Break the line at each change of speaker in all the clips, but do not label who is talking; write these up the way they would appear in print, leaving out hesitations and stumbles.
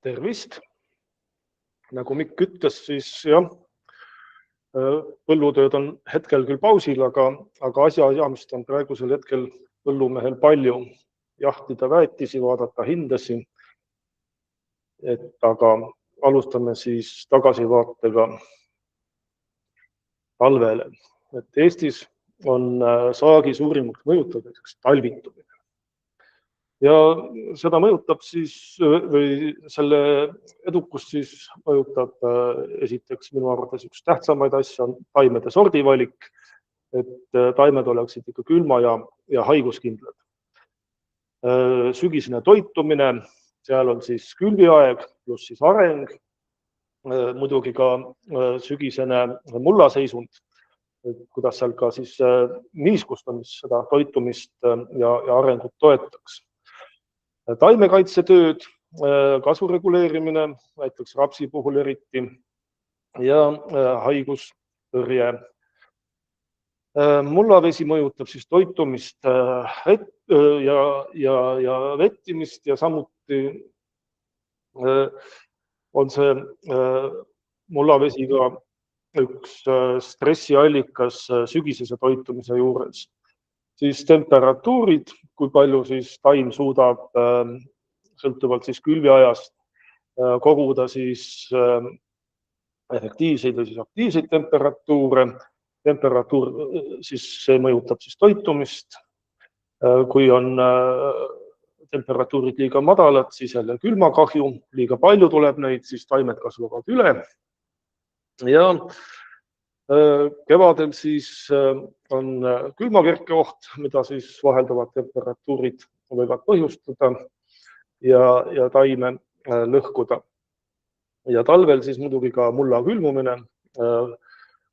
Tervist! Nagu Mikk ütles, siis jah, põllutööd on hetkel küll pausil, aga asjaajamist on praegusel hetkel põllumehel palju. Jahtida väetisi, vaadata hindasi. Aga alustame siis tagasivaatega talvele. Eestis on saagi suurimaks mõjutajaks talvitumine. Ja seda mõjutab siis, või selle edukust siis mõjutab esiteks minu arvates üks tähtsamaid asja on taimede sordivalik, et taimed oleksid ikka külma ja haiguskindlad. Sügisene toitumine, seal on siis külviaeg pluss siis areng, muidugi ka sügisene mullaseisund, kuidas seal ka siis niiskustamist, seda toitumist ja arengut toetaks. Taimekaitsetööd, kasvu reguleerimine, näiteks rapsi puhul eriti, ja haigustõrje. Mullavesi mõjutab siis toitumist ja vettimist ja samuti on see mullavesi ka üks stressiallikas sügisese toitumise juures. Siis temperatuurid, kui palju siis taim suudab sõltuvalt siis külviajast koguda siis efektiivseid või siis aktiivseid temperatuure. Temperatuur siis see mõjutab siis toitumist. Kui on temperatuurid liiga madalad, siis jälle külmakahju, liiga palju tuleb neid, siis taimed kasvavad üle. Ja kevadel siis on külmakerkeoht, mida siis vahelduvad temperatuurid võivad põhjustada ja taime lõhkuda. Ja talvel siis muidugi ka mulla külmumine,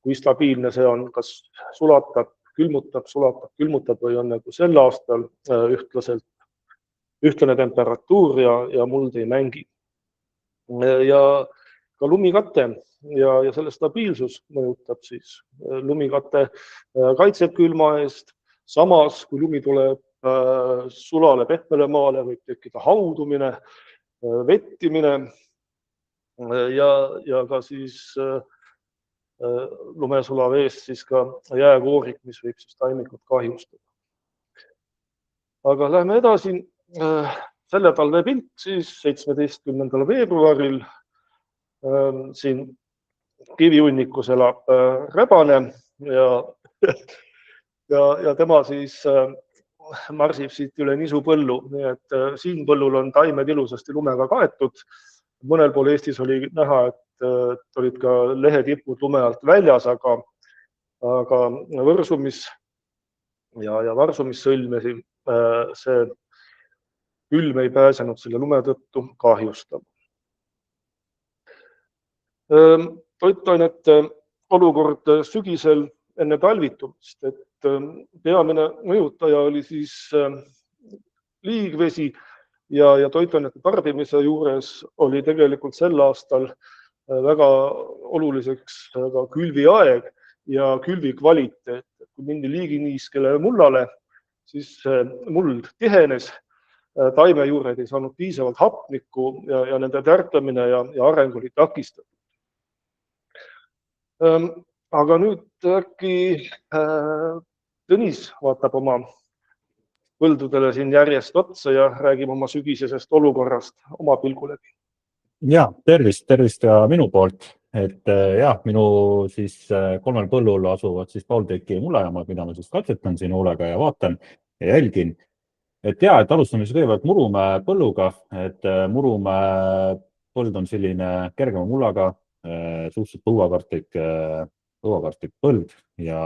kui stabiilne see on, kas sulatab, külmutab või on nagu sel aastal ühtlane temperatuur ja muld ei mängi. Ja ka lumikate ja selle stabiilsus mõjutab siis. Lumikate kaitseb külma eest, samas kui lumi tuleb sulale pehmele maale, võib tekkida haudumine, vettimine ja ka siis lumesula veest siis ka jääkoorik, mis võib siis taimikut kahjustada. Aga lähme edasi. Selle talve pilt siis 17. veebruaril siin kivihunnikus elab rebane ja tema siis marsib siit üle nisupõllu. Nii et siin põllul on taimed ilusasti lumega kaetud. Mõnel pool Eestis oli näha, et olid ka lehetipud lume alt väljas, aga võrsumis ja varsumissõlmesi see külm ei pääsenud selle lume tõttu kahjustama. Toitainete olukord sügisel enne talvitumist, et peamine mõjutaja oli siis liigvesi ja toitainete tarbimise juures oli tegelikult sel aastal väga oluliseks ka külviaeg ja külvi kvaliteet. Kui mindi liiginiiskele mullale, siis muld tihenes, taimejuured ei saanud piisavalt hapnikku ja nende tärklemine ja areng oli takistatud. Aga nüüd äkki Tõnis vaatab oma põldudele siin järjest otsa ja räägib oma sügisesest olukorrast oma pilgu läbi.
Ja, tervist ka minu poolt. Et jah, minu siis 3 põllul asuvad siis poolteki mullajaamad, mida ma siis katsetan siin hoolega ja vaatan ja jälgin. Et ja, et alustame siis kõigepealt Murumäe põlluga, et Murumäe põld on selline kergema mullaga, suhteliselt õuakartlik põld ja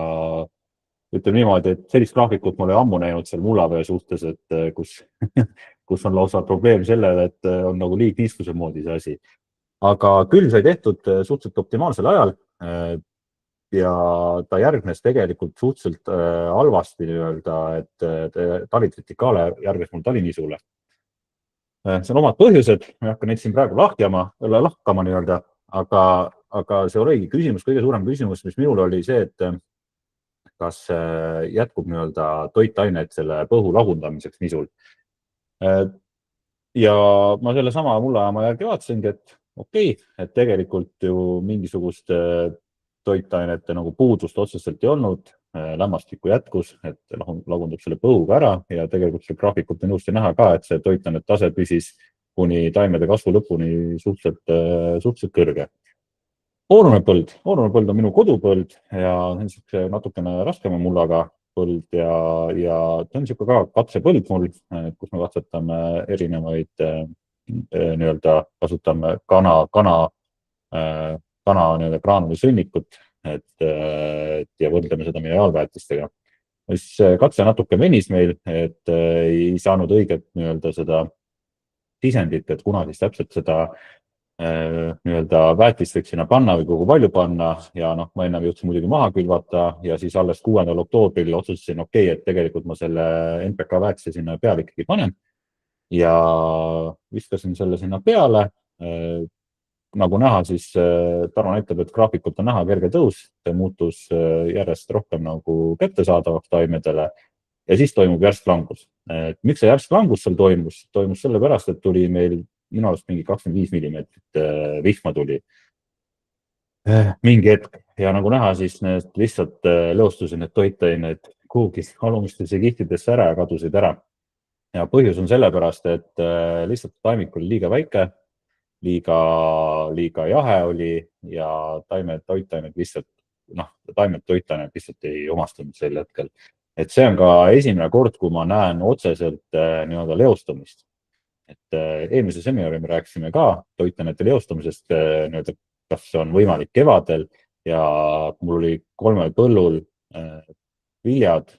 ütleme niimoodi, et sellist graafikut ma olen ammu näinud seal mullavöö suhtes, et kus on lausa probleem sellele, et on nagu liigniiskuse moodi see asi. Aga külv sai tehtud suhteliselt optimaalsel ajal ja ta järgnes tegelikult suhteliselt halvasti nii-öelda, et talitritikaale järgnes mul taliniisule. See on omad põhjused, ma ei hakka neid siin praegu lahkama nii-öelda, aga see oligi küsimus, kõige suurem küsimus, mis minul oli see, et kas jätkub nii-öelda toitained selle põhu lahundamiseks niisul. ja ma selle sama mullajaama järgi vaatasingi, et okei, et tegelikult ju mingisugust toitainete nagu puudust otseselt ei olnud, lämmastikku jätkus, et lagundub selle põhuga ära ja tegelikult selle graafikult on ilusti näha ka, et see toitainete tase püsis kuni taimede kasvu lõpuni suhteliselt kõrge. Oorumepõld on minu kodupõld ja see on natukene raskema mullaga põld ja see on niisugune ka katsepõld mul, kus me katsetame erinevaid nii-öelda kasutame kana nii-öelda graanulisõnnikut, ja võrdleme seda mineraalväetistega. Katse natuke venis meil, et ei saanud õiget nii-öelda seda sisendit, et kuna siis täpselt seda nii-öelda väetist võiks sinna panna või kuhu palju panna ja ma enne jõudsin muidugi maha külvata ja siis alles 6. oktoobril otsustasin, okei, et tegelikult ma selle NPK väetise sinna peale ikkagi panen ja viskasin selle sinna peale. Nagu näha, siis Tarmo näitab, et graafikult on näha kerge tõus, see muutus järjest rohkem nagu kättesaadavaks taimedele ja siis toimub järsk langus. Miks see järsk langus seal toimus? Toimus sellepärast, et tuli meil minu arust mingi 25 millimeetrit vihma tuli mingi hetk ja nagu näha, siis need lihtsalt lõostusid need toitained kuhugi alumistesse kihtidesse ära ja kadusid ära. Ja põhjus on sellepärast, et lihtsalt taimik oli liiga väike, liiga jahe oli ja taimed toitained lihtsalt ei omastanud sel hetkel. Et see on ka esimene kord, kui ma näen otseselt nii-öelda leostumist. Et eelmise seminari me rääkisime ka toitainete leostumisest, kas on võimalik kevadel ja mul oli 3 põllul viljad,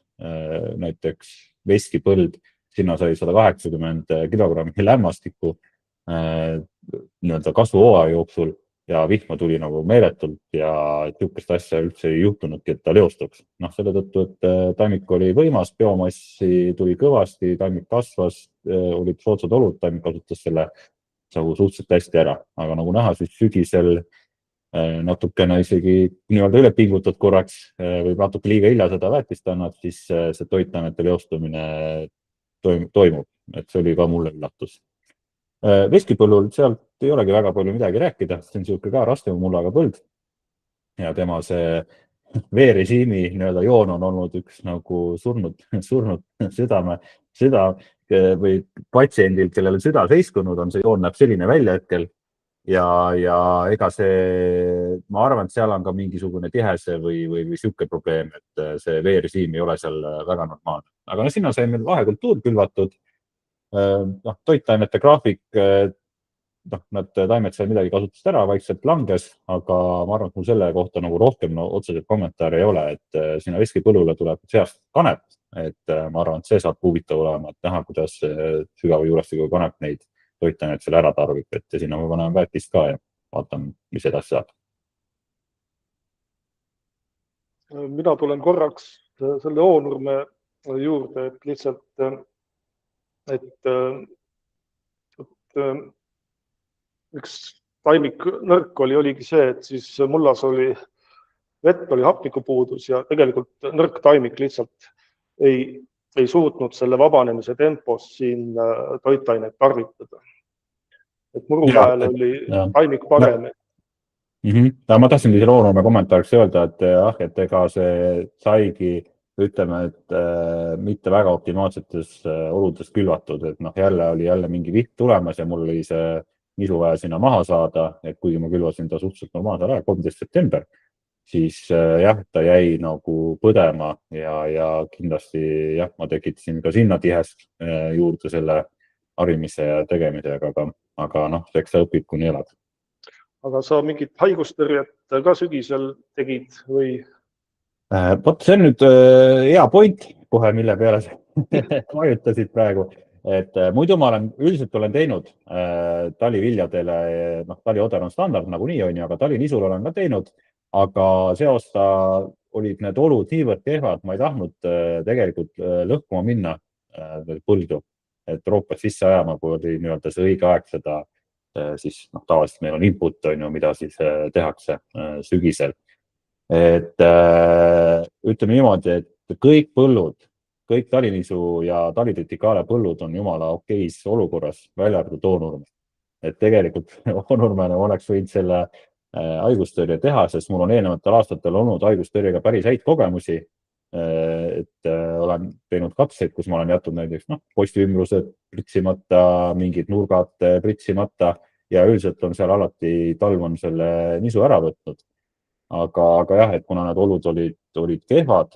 näiteks veskipõld, sinna sai 180 kilogrammi lämmastikku nii-öelda kasvuhooaja jooksul ja vihma tuli nagu meeletult ja niisugust asja üldse ei juhtunudki, et ta leostuks. Selle tõttu, et taimik oli võimas, biomassi tuli kõvasti, taimik kasvas, olid soodsad olud, taimik kasutas selle suhteliselt hästi ära. Aga nagu näha, siis sügisel natukene isegi nii-öelda üle pingutad korraks või natuke liiga hilja seda väetist annad, siis see toitainete leostumine toimub. Et see oli ka mulle üllatus. Veskipõllul sealt ei olegi väga palju midagi rääkida, see on niisugune ka raskema mullaga põld ja tema see veerežiimi nii-öelda joon on olnud üks nagu surnud süda või patsiendil, kellel süda seiskunud on, see joon näeb selline välja hetkel ja ega see, ma arvan, et seal on ka mingisugune tihese või niisugune probleem, et see veerežiim ei ole seal väga normaalne. Aga sinna sai meil vahekultuur külvatud. Toitainete graafik, nad taimed seal midagi kasutust ära, vaikselt langes, aga ma arvan, et mul selle kohta nagu rohkem otseselt kommentaari ei ole, et sinna veskipõllule tuleb seast kanep, et ma arvan, et see saab huvitav olema, et näha, kuidas sügava juurestiga kanep neid toitaineid seal ära tarbib, et ja sinna ma panen väetist ka ja vaatan, mis edasi saab.
Mina tulen korraks selle Oonurme juurde, et lihtsalt üks taimik nõrk oligi see, et siis mullas oli vett, oli hapnikupuudus ja tegelikult nõrk taimik lihtsalt ei suutnud selle vabanemise tempos siin toitainet tarvitada. Et muruväel oli taimik parem.
Ma tahtsingi selle Oonurme kommentaariks öelda, et ega see saigi ütleme, et mitte väga optimaalsetes oludes külvatud, et jälle oli mingi viht tulemas ja mul oli see nisu vaja sinna maha saada, et kuigi ma külvasin ta suhteliselt normaalsel ajal, 13. september, siis jah, ta jäi nagu põdema ja kindlasti jah, ma tekitasin ka sinna tihest juurde selle harimise ja tegemisega, aga eks sa õpid, kuni elad.
Aga sa mingit haigustõrjet ka sügisel tegid või?
Vot see on nüüd hea point kohe, mille peale sa vajutasid praegu, et muidu ma üldiselt olen teinud taliviljadele, talioder on standard nagunii on ju, aga talinisul olen ka teinud, aga see aasta olid need olud niivõrd kehvad, ma ei tahtnud tegelikult lõhkuma minna põldu, et roopas sisse ajama, kui oli nii-öelda see õige aeg seda, siis tavaliselt meil on input, on ju, mida siis tehakse sügisel. Et ütleme niimoodi, et kõik põllud kõik talinisu ja talitriticaale põllud on jumala okeis olukorras, välja arvatud Oonurme. Et tegelikult Oonurmene oleks võinud selle haigustõrje teha, sest mul on eelnevatel aastatel olnud haigustõrjega päris häid kogemusi. Et olen teinud katseid, kus ma olen jätnud näiteks postiümbrused pritsimata, mingid nurgad pritsimata ja üldiselt on seal alati talv on selle nisu ära võtnud. Aga jah, et kuna need olud olid kehvad,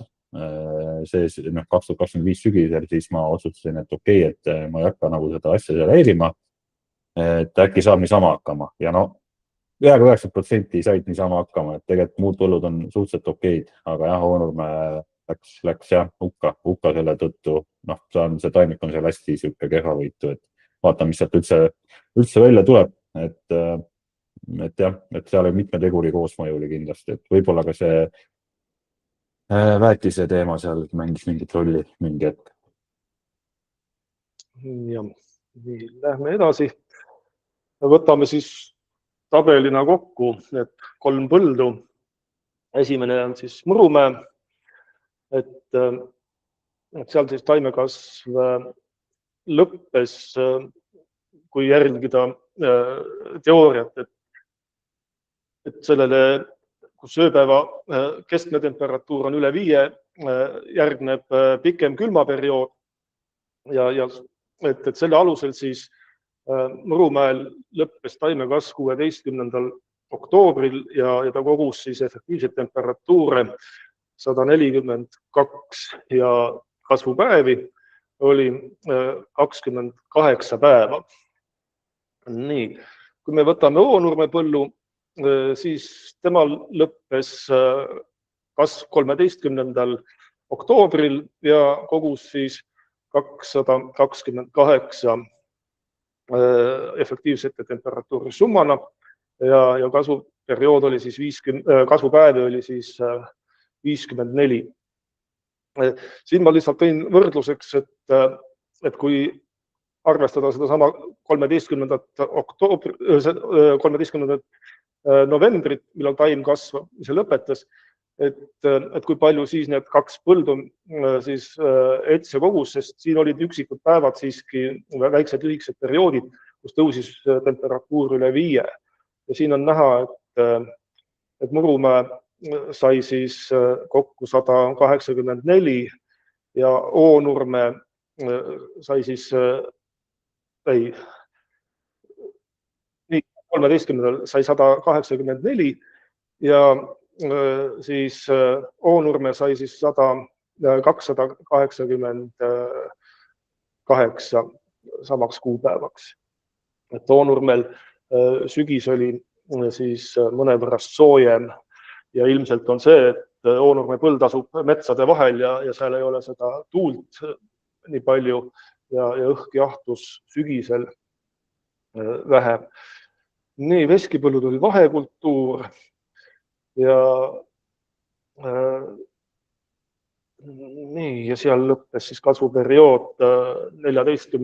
see 2025 sügisel, siis ma otsustasin, et okei, et ma ei hakka nagu seda asja seal häirima, et äkki saab niisama hakkama ja peaaegu 90% said niisama hakkama, et tegelikult muud põllud on suhteliselt okeid, aga jah, Oonurme läks jah hukka selle tõttu, see taimek on seal hästi siuke kehvavõitu, et vaata, mis sealt üldse välja tuleb, et jah, et seal on mitme teguri koosmõju oli kindlasti, et võib-olla ka see väetise teema seal mängis mingit rolli mingi hetk.
Ja, nii, lähme edasi. Võtame siis tabelina kokku need 3 põldu. Esimene on siis Murumäe, et seal siis taimekasv lõppes, kui järgida teooriat, et sellele, kus ööpäeva keskne temperatuur on üle 5, järgneb pikem külmaperiood ja et selle alusel siis Murumäel lõppes taimekasv 16. oktoobril ja ta kogus siis efektiivseid temperatuure 142 ja kasvupäevi oli 28 päeva. Nii, kui me võtame Oonurme põllu, siis temal lõppes kasv 13. oktoobril ja kogus siis 228 efektiivsete temperatuuri summana ja kasvuperiood oli siis kasvupäevi oli siis 54. Siin ma lihtsalt tõin võrdluseks, et kui arvestada seda sama 13. novembrit, millal taim kasvamise lõpetas, et kui palju siis need 2 põldu siis etse kogus, sest siin olid üksikud päevad siiski väiksed lühikesed perioodid, kus tõusis temperatuur üle 5. Ja siin on näha, et Murumäe sai siis kokku 184 ja Oonurme sai siis 13. sai 184 ja siis Oonurme sai siis 288 samaks kuupäevaks. Et Oonurmel sügis oli siis mõnevõrra soojem ja ilmselt on see, et Oonurme põld asub metsade vahel ja seal ei ole seda tuult nii palju ja õhk jahtus sügisel vähem. Nii, veskipõllud oli vahekultuur ja seal lõppes siis kasvuperiood 14.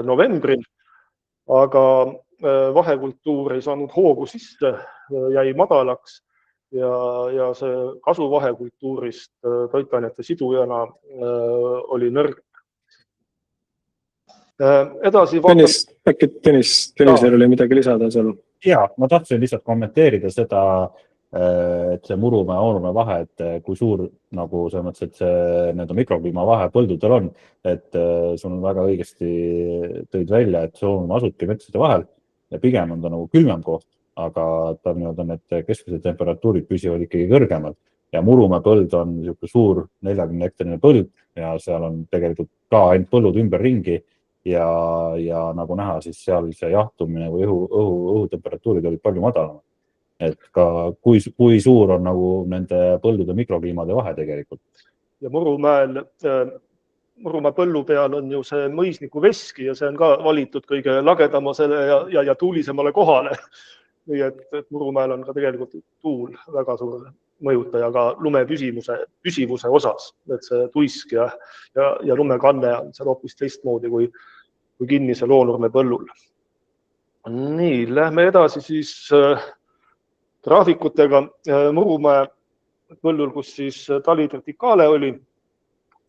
novembril, aga vahekultuur ei saanud hoogu sisse, jäi madalaks ja see kasu vahekultuurist toitainete sidujana oli nõrk. Edasi
äkki Tõnisel oli midagi lisada seal?
Ja, ma tahtsin lihtsalt kommenteerida seda, et see Murumäe ja Oonurme vahe, et kui suur nagu selles mõttes, et need mikrokliima vahe põldudel on, et sul on väga õigesti tõid välja, et see Oonurme asubki metsade vahel ja pigem on ta nagu külmem koht, aga ta need keskmised temperatuurid püsivad ikkagi kõrgemad ja Murumäe põld on suur 40 hektarine põld ja seal on tegelikult ka ainult põllud ümberringi ja nagu näha, siis seal see jahtumine või õhutemperatuurid olid palju madalamad. Et ka kui suur on nagu nende põldude mikrokliimade vahe tegelikult.
Ja Murumäe põllu peal on ju see mõisniku veski ja see on ka valitud kõige lagedamasele ja tuulisemale kohale. Nii et Murumäel on ka tegelikult tuul väga suur mõjutaja ka lume püsivuse osas, et see tuisk ja lumekanne on seal hoopis teistmoodi kui kinnisel Oonurme põllul. Nii, lähme edasi siis graafikutega Murumäe põllul, kus siis talitriticaale oli,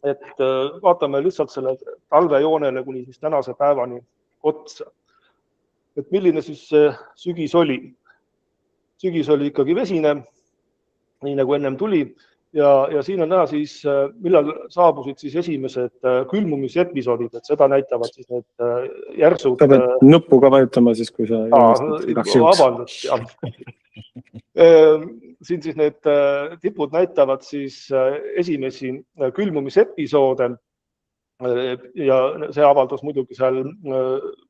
et vaatame lihtsalt selle talvejoonele kuni siis tänase päevani otsa. Et milline siis sügis oli? Sügis oli ikkagi vesine, nii nagu ennem tuli. Ja siin on näha siis, millal saabusid siis esimesed külmumisepisoodid, et seda näitavad siis need järsud.
Ta pead nuppu ka vajutama siis, kui sa
vabandust, jah. Siin siis need tipud näitavad siis esimesi külmumisepisoode ja see avaldus muidugi seal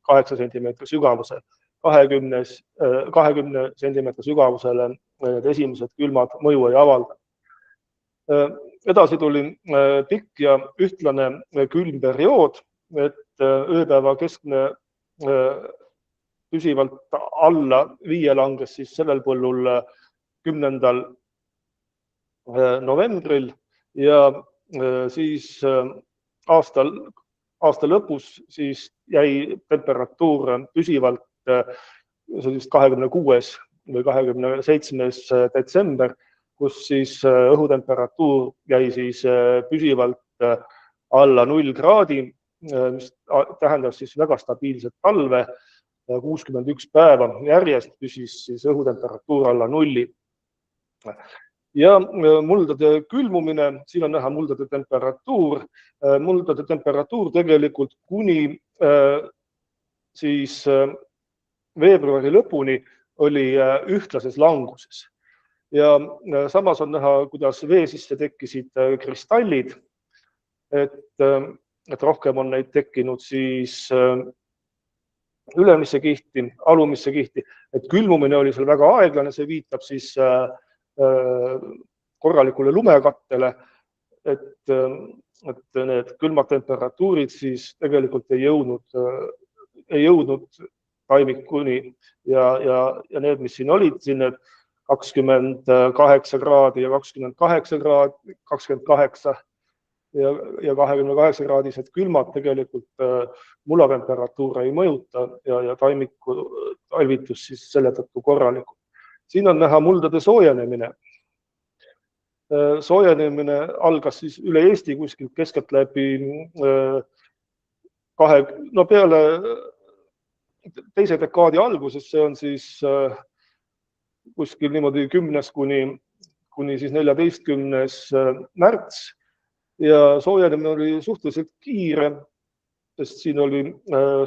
8 sentimeetri sügavusel. 20 sentimeetri sügavusele need esimesed külmad mõju ei avalda. Edasi tuli pikk ja ühtlane külm periood, et ööpäeva keskne püsivalt alla 5 langes siis sellel põllul 10. novembril ja siis aasta lõpus siis jäi temperatuur püsivalt 26. või 27. detsember, kus siis õhutemperatuur jäi siis püsivalt alla 0 kraadi, mis tähendab siis väga stabiilset talve. 61 päeva järjest püsis siis õhutemperatuur alla 0. Ja muldade külmumine, siin on näha muldade temperatuur. Muldade temperatuur tegelikult kuni siis veebruari lõpuni oli ühtlases languses. Ja samas on näha, kuidas vee sisse tekkisid kristallid, et rohkem on neid tekkinud siis ülemisse kihti, alumisse kihti, et külmumine oli seal väga aeglane, see viitab siis korralikule lumekattele, et need külmad temperatuurid siis tegelikult ei jõudnud taimikuni ja need, mis siin olid, siin need 28 kraadi ja 28 ja 28 kraadised külmad tegelikult mullatemperatuure ei mõjuta ja taimiku talvitus siis selle tõttu korralikult. Siin on näha muldade soojenemine. Soojenemine algas siis üle Eesti kuskilt keskeltläbi peale teise dekaadi alguses, see on siis kuskil niimoodi 10. kuni siis 14. märts ja soojenemine oli suhteliselt kiire, sest siin oli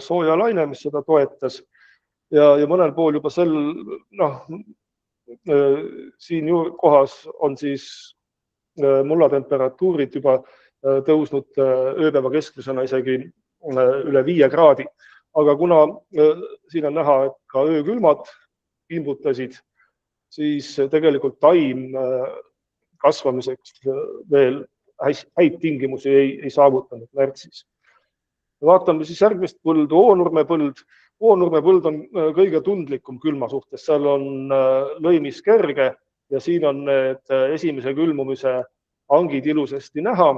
soojalaine, mis seda toetas ja mõnel pool juba siin kohas on siis mullatemperatuurid juba tõusnud ööpäeva keskmisena isegi üle 5 kraadi. Aga kuna siin on näha, et ka öökülmad kimbutasid, siis tegelikult taim kasvamiseks veel häid tingimusi ei saavutanud märtsis. Vaatame siis järgmist põldu, Oonurmepõld. Oonurmepõld on kõige tundlikum külma suhtes, seal on lõimis kerge ja siin on need esimese külmumise hangid ilusasti näha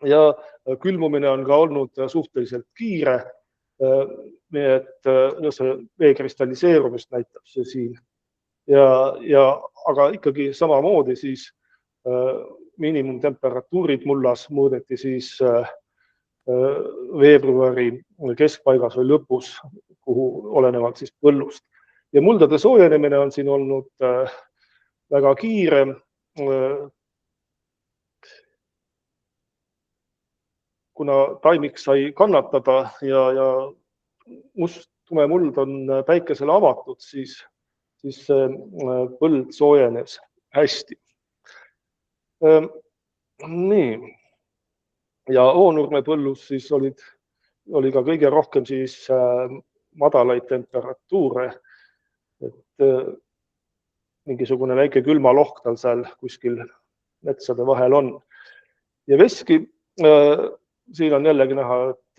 ja külmumine on ka olnud suhteliselt kiire, nii et vee kristalliseerumist näitab see siin. Aga ikkagi samamoodi siis miinimumtemperatuurid mullas mõõdeti siis veebruari keskpaigas või lõpus, kuhu olenevalt siis põllust. Ja muldade soojenemine on siin olnud väga kiire. Kuna taimik sai kannatada ja tume muld on päikesele avatud, siis põld soojenes hästi. Nii. Ja Oonurmepõllus siis oli ka kõige rohkem siis madalaid temperatuure, et mingisugune väike külmalohk tal seal kuskil metsade vahel on. Ja veski, siin on jällegi näha, et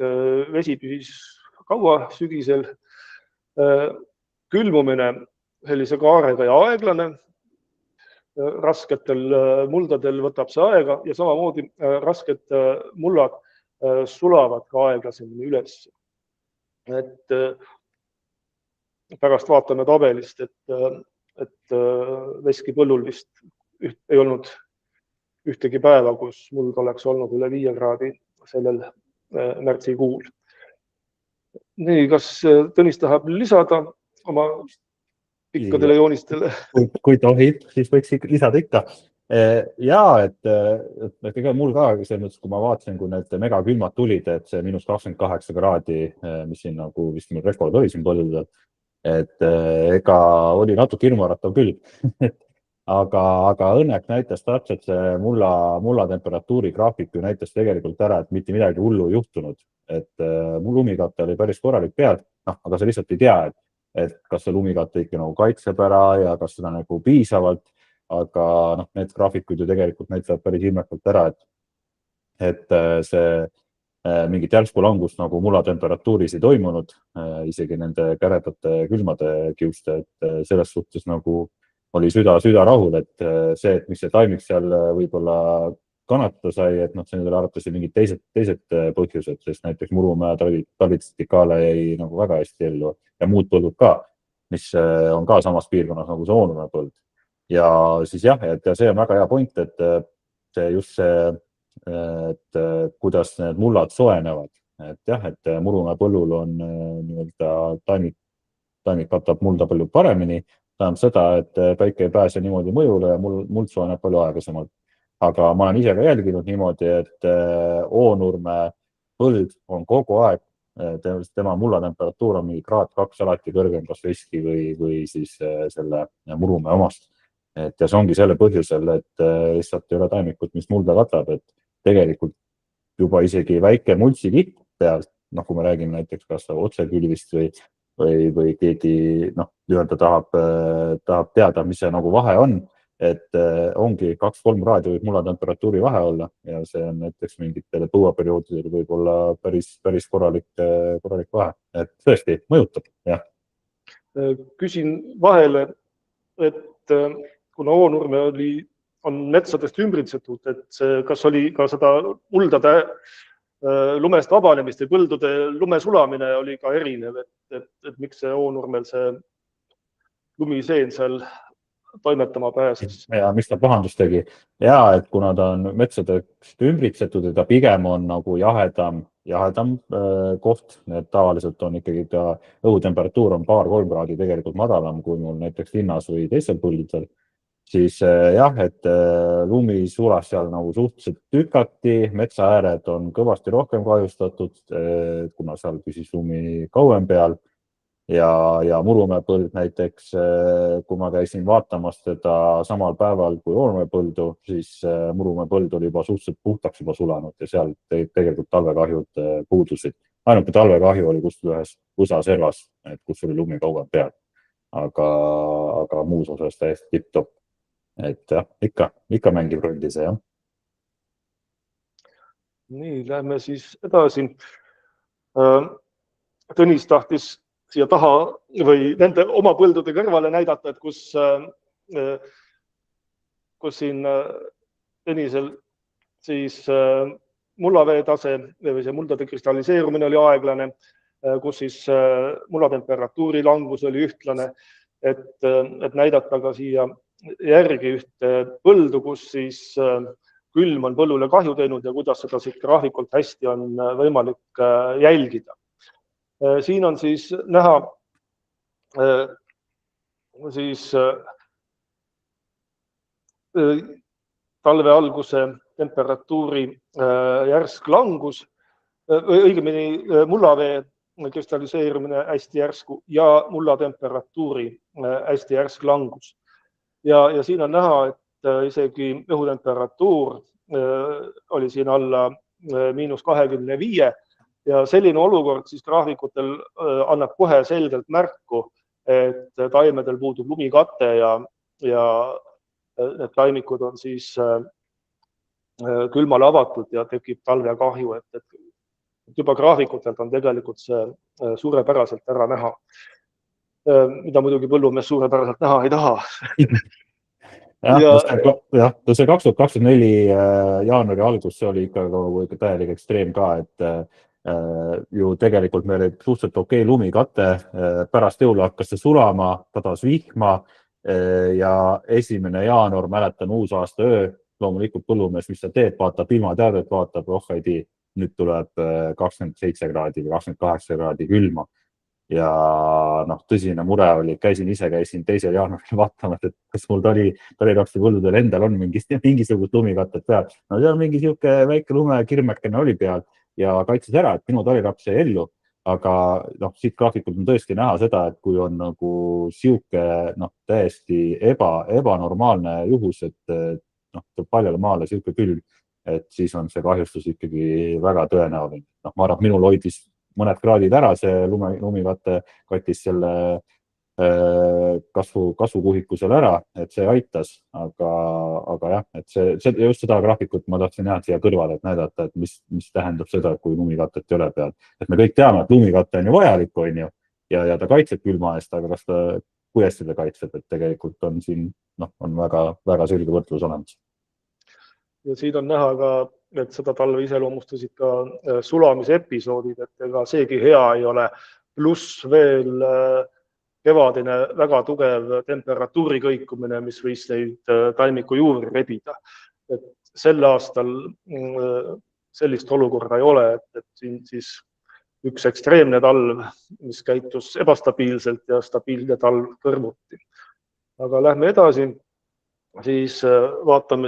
vesi püsis kaua sügisel. Külmumine sellise kaarega ja aeglane. Rasketel muldadel võtab see aega ja samamoodi rasked mullad sulavad ka aeglasemini üles. Et pärast vaatame tabelist, et veskipõllul vist ei olnud ühtegi päeva, kus muld oleks olnud üle 5 kraadi sellel märtsikuul. Nii, kas Tõnis tahab lisada oma pikkadele joonistele?
Kui tohib, siis võiks lisada ikka. Ja, et mul ka selles mõttes, kui ma vaatasin, kui need megakülmad tulid, et see -28 kraadi, mis siin nagu vist meil rekord oli siin põldudel, et ega oli natuke hirmuäratav küll. aga õnneks näitas täpselt see mulla temperatuuri graafik ju näitas tegelikult ära, et mitte midagi hullu ei juhtunud. Et lumikatte oli päris korralik peal, aga sa lihtsalt ei tea, et kas see lumikatte ikka nagu kaitseb ära ja kas seda nagu piisavalt, aga need graafikud ju tegelikult näitavad päris ilmekalt ära, et see mingit järsku langust nagu mulla temperatuuris ei toimunud, isegi nende käredate külmade kiuste, et selles suhtes nagu oli süda rahul, et see, et mis see taimik seal võib-olla kannatada sai, et see nüüd arvates mingid teised põhjused, sest näiteks Murumäe talvitsitikaale jäi nagu väga hästi ellu ja muud põldud ka, mis on ka samas piirkonnas nagu see Oonumäe põld. Ja siis jah, et see on väga hea point, et see just see, et kuidas need mullad soenevad, et jah, et Murumäe põllul on nii-öelda taimik katab mulda palju paremini, tähendab seda, et päike ei pääse niimoodi mõjule ja muld soeneb palju aeglasemalt. Aga ma olen ise ka jälginud niimoodi, et Oonurme põld on kogu aeg, tema mullatemperatuur on mingi kraad 2 alati kõrgem kas veski või siis selle Murumäe omast. Et ja see ongi selle põhjusel, et lihtsalt ei ole taimikut, mis mulda katab, et tegelikult juba isegi väike multsikiht pealt, kui me räägime näiteks kas otsekülvist või keegi tahab teada, mis see nagu vahe on, et ongi 2-3 kraadi võib mullatemperatuuri vahe olla ja see on näiteks mingitele põuaperioodidel võib olla päris korralik vahe, et tõesti mõjutab, jah.
Küsin vahele, et kuna Oonurme on metsadest ümbritsetud, et kas oli ka seda muldade lumest vabanemist või põldude lume sulamine oli ka erinev, et miks see Oonurmel see lumiseen seal toimetama pääses?
Ja miks ta pahandus tegi? Ja, et kuna ta on metsadest ümbritsetud ja ta pigem on nagu jahedam koht, et tavaliselt on ikkagi ta õhutemperatuur on 2-3 kraadi tegelikult madalam kui mul näiteks linnas või teisel põldudel, siis jah, et lumi sulas seal nagu suhteliselt tükati, metsaääred on kõvasti rohkem kahjustatud, kuna seal püsis lumi kauem peal ja Murumäe põld näiteks, kui ma käisin vaatamas teda samal päeval kui Oonurme põldu, siis Murumäe põld oli juba suhteliselt puhtaks juba sulanud ja seal tegelikult talvekahjud puudusid. Ainuke talvekahju oli kuskil ühes USA servas, kus oli lumi kauem peal, aga muus osas täiesti tipp-topp. Et jah, ikka mängib rolli see, jah.
Nii, lähme siis edasi. Tõnis tahtis siia taha või nende oma põldude kõrvale näidata, et kus siin Tõnisel siis mullavee tase või see muldade kristalliseerumine oli aeglane, kus siis mullatemperatuuri langus oli ühtlane, et näidata ka siia järgi ühte põldu, kus siis külm on põllule kahju teinud ja kuidas seda siit graafikult hästi on võimalik jälgida. Siin on siis näha siis talve alguse temperatuuri järsk langus, õigemini mullavee kristalliseerumine hästi järsku ja mullatemperatuuri hästi järsk langus. Ja siin on näha, et isegi õhutemperatuur oli siin alla -25 ja selline olukord siis graafikutel annab kohe selgelt märku, et taimedel puudub lumikatte ja need taimikud on siis külmale avatud ja tekib talvekahju, et juba graafikutelt on tegelikult see suurepäraselt ära näha, mida muidugi põllumees suurepäraselt näha ei taha.
Jah, see 2024 jaanuari algus, see oli ikka täielik ekstreem ka, et ju tegelikult meil oli suhteliselt okei lumikatte, pärast jõule hakkas see sulama, tadas vihma ja 1. jaanuar, mäletan, uusaasta öö, loomulikult põllumees, mis sa teed, vaatab ilmateadet, vaatab, ei tea, nüüd tuleb 27 kraadi või 28 kraadi külma. Ja tõsine mure oli, käisin 2. jaanuaril vaatamas, et kas mul talirapsi põldudel endal on mingisugust lumikattet peal. No seal mingi siuke väike lumekirmekene oli peal ja kaitses ära, et minu taliraps jäi ellu. Aga siit graafikult on tõesti näha seda, et kui on nagu siuke täiesti ebanormaalne juhus, et tuleb paljale maale siuke külm, et siis on see kahjustus ikkagi väga tõenäoline. Ma arvan, minul hoidis mõned kraadid ära, see lumikatte kattis selle kasvukuhikusel ära, et see aitas, aga jah, et just seda graafikut ma tahtsin näha siia kõrvale, et näidata, et mis tähendab seda, kui lumikattet ei ole peal. Et me kõik teame, et lumikatte on ju vajalik, on ju, ja ta kaitseb külma eest, aga kuidas seda kaitseb, et tegelikult on siin on väga selge võrdlus olemas.
Ja siin on näha ka, et seda talve iseloomustasid ka sulamisepisoodid, et ega seegi hea ei ole, pluss veel kevadine väga tugev temperatuuri kõikumine, mis võis neid taimiku juuri rebida. Et sel aastal sellist olukorda ei ole, et siin siis üks ekstreemne talv, mis käitus ebastabiilselt ja stabiilne talv kõrvuti. Aga lähme edasi, siis vaatame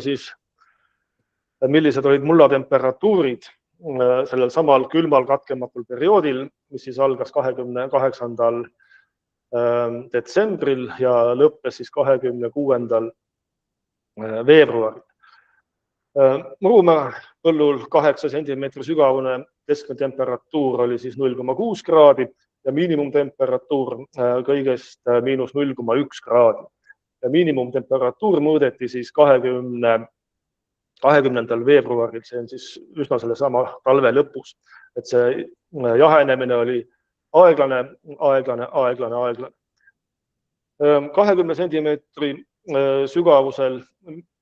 millised olid mullatemperatuurid sellel samal külmal katkematul perioodil, mis siis algas 28. detsembril ja lõppes siis 26. veebruaril. Murumäe põllul 8 sentimeetri sügavune keskmine temperatuur oli siis 0,6 kraadi ja miinimumtemperatuur kõigest -0,1 kraadi. Ja miinimumtemperatuur mõõdeti siis 20. veebruaril, see on siis üsna selle sama talve lõpus, et see jahenemine oli aeglane. 20 sentimeetri sügavusel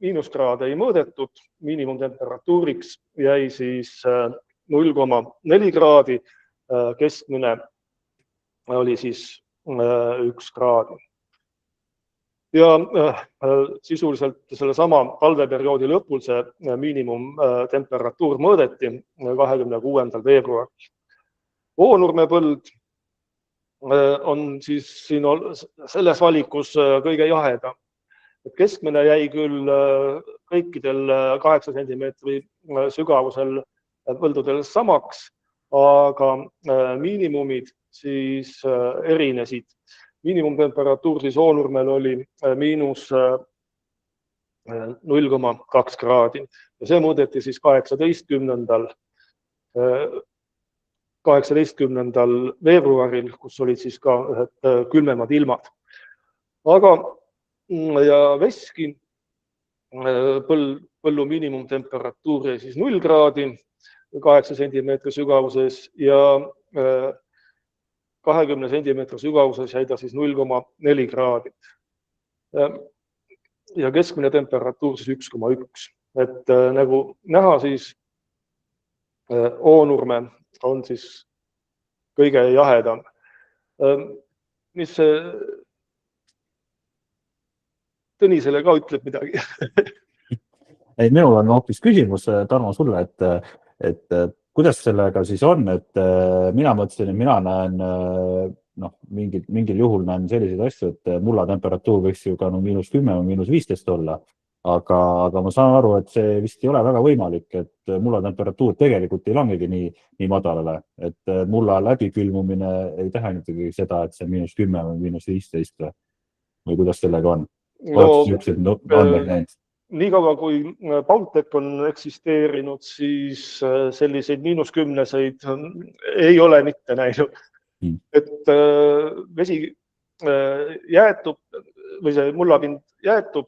miinuskraade ei mõõdetud, miinimumtemperatuuriks jäi siis 0,4 kraadi, keskmine oli siis 1 kraadi. Ja sisuliselt selle sama talveperioodi lõpul see miinimumtemperatuur mõõdeti 26. veebruaril. Oonurme põld on siis siin selles valikus kõige jahedam. Keskmine jäi küll kõikidel 8 sentimeetri sügavusel põldudel samaks, aga miinimumid siis erinesid. Miinimumtemperatuur siis Oonurmel oli -0,2 kraadi ja see mõõdeti siis 18. veebruaril, kus olid siis ka ühed külmemad ilmad. Aga ja Veski põllu miinimumtemperatuur jäi siis 0 kraadi 8 sentimeetri sügavuses ja 20 sentimeetri sügavuses jäi ta siis 0,4 kraadi. Ja keskmine temperatuur siis 1,1. Et nagu näha, siis Oonurme on siis kõige jahedam. Mis Tõnisele ka ütleb midagi?
Ei, minul on hoopis küsimus, Tarmo, sulle, et kuidas sellega siis on, et mina mõtlesin, et mina näen, mingil juhul näen selliseid asju, et mulla temperatuur võiks ju ka -10 või -15 olla, aga ma saan aru, et see vist ei ole väga võimalik, et mulla temperatuur tegelikult ei langegi nii madalale, et mulla läbikülmumine ei tähenda seda, et see -10 või -15 või kuidas sellega on?
Nii kaua, kui Baltic on eksisteerinud, siis selliseid -10-seid ei ole mitte näinud. Et vesi jäätub või see mullapind jäätub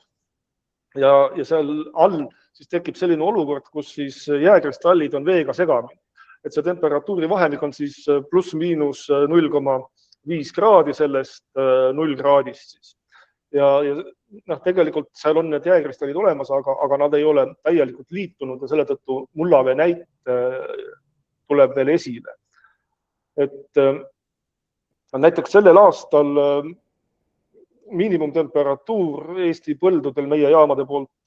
ja seal all siis tekib selline olukord, kus siis jääkristallid on veega segamini. Et see temperatuuri vahemik on siis pluss-miinus 0,5 kraadi sellest 0 kraadist siis. Ja tegelikult seal on need jääkristallid olemas, aga nad ei ole täielikult liitunud ja selle tõttu mullavee näit tuleb veel esile. Et näiteks sellel aastal miinimumtemperatuur Eesti põldudel meie jaamade poolt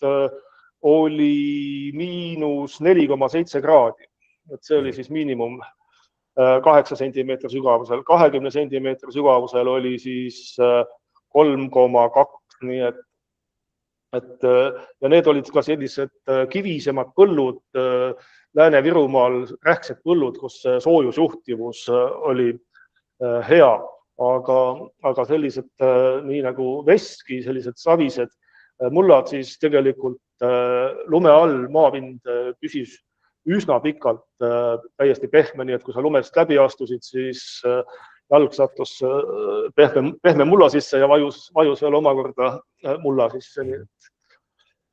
oli -4,7 kraadi. Et see oli siis miinimum 8 sentimeetri sügavusel. 20 sentimeetri sügavusel oli siis 3,2, nii et ja need olid ka sellised kivisemad põllud Lääne-Virumaal, rähksed põllud, kus soojusjuhtivus oli hea, aga sellised nii nagu veski, sellised savised mullad, siis tegelikult lume all maapind püsis üsna pikalt täiesti pehme, nii et kui sa lumest läbi astusid, siis jalg sattus pehme mulla sisse ja vajus veel omakorda mulla sisse.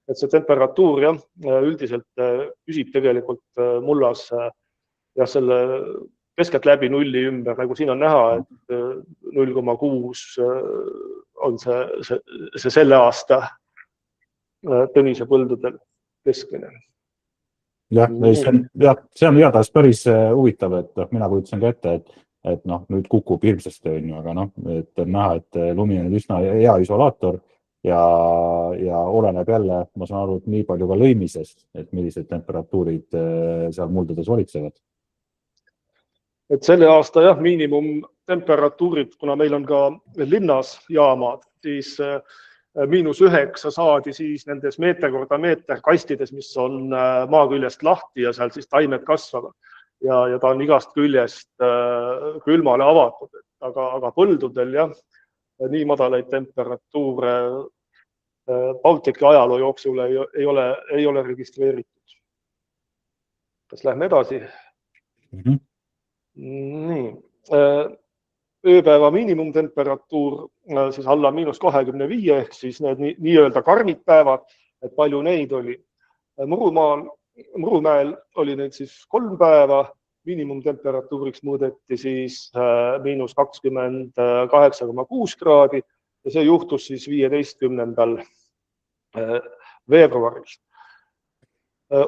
Et see temperatuur jah, üldiselt püsib tegelikult mullas ja selle keskeltläbi nulli ümber, nagu siin on näha, et 0,6 on see selle aasta Tõnise põldudel keskmine.
Jah, see on igatahes päris huvitav, et mina kujutasin ka ette, et nüüd kukub hirmsasti, aga et on näha, et lumi on üsna hea isolaator ja oleneb jälle, ma saan aru, et nii palju ka lõimisest, et millised temperatuurid seal muldades valitsevad.
Et selle aasta jah, miinimumtemperatuurid, kuna meil on ka linnas jaamad, siis -9 saadi siis nendes meeter korda meeter kastides, mis on maa küljest lahti ja seal siis taimed kasvavad. Ja ta on igast küljest külmale avatud, aga põldudel jah, nii madalaid temperatuure Baltiki ajaloo jooksul ei ole registreeritud. Kas lähme edasi? Nii. Ööpäeva miinimumtemperatuur siis alla -25 ehk siis need nii-öelda karmid päevad, et palju neid oli. Murumäel oli neid siis 3 päeva, miinimumtemperatuuriks mõõdeti siis -28,6 kraadi ja see juhtus siis 15. veebruaril.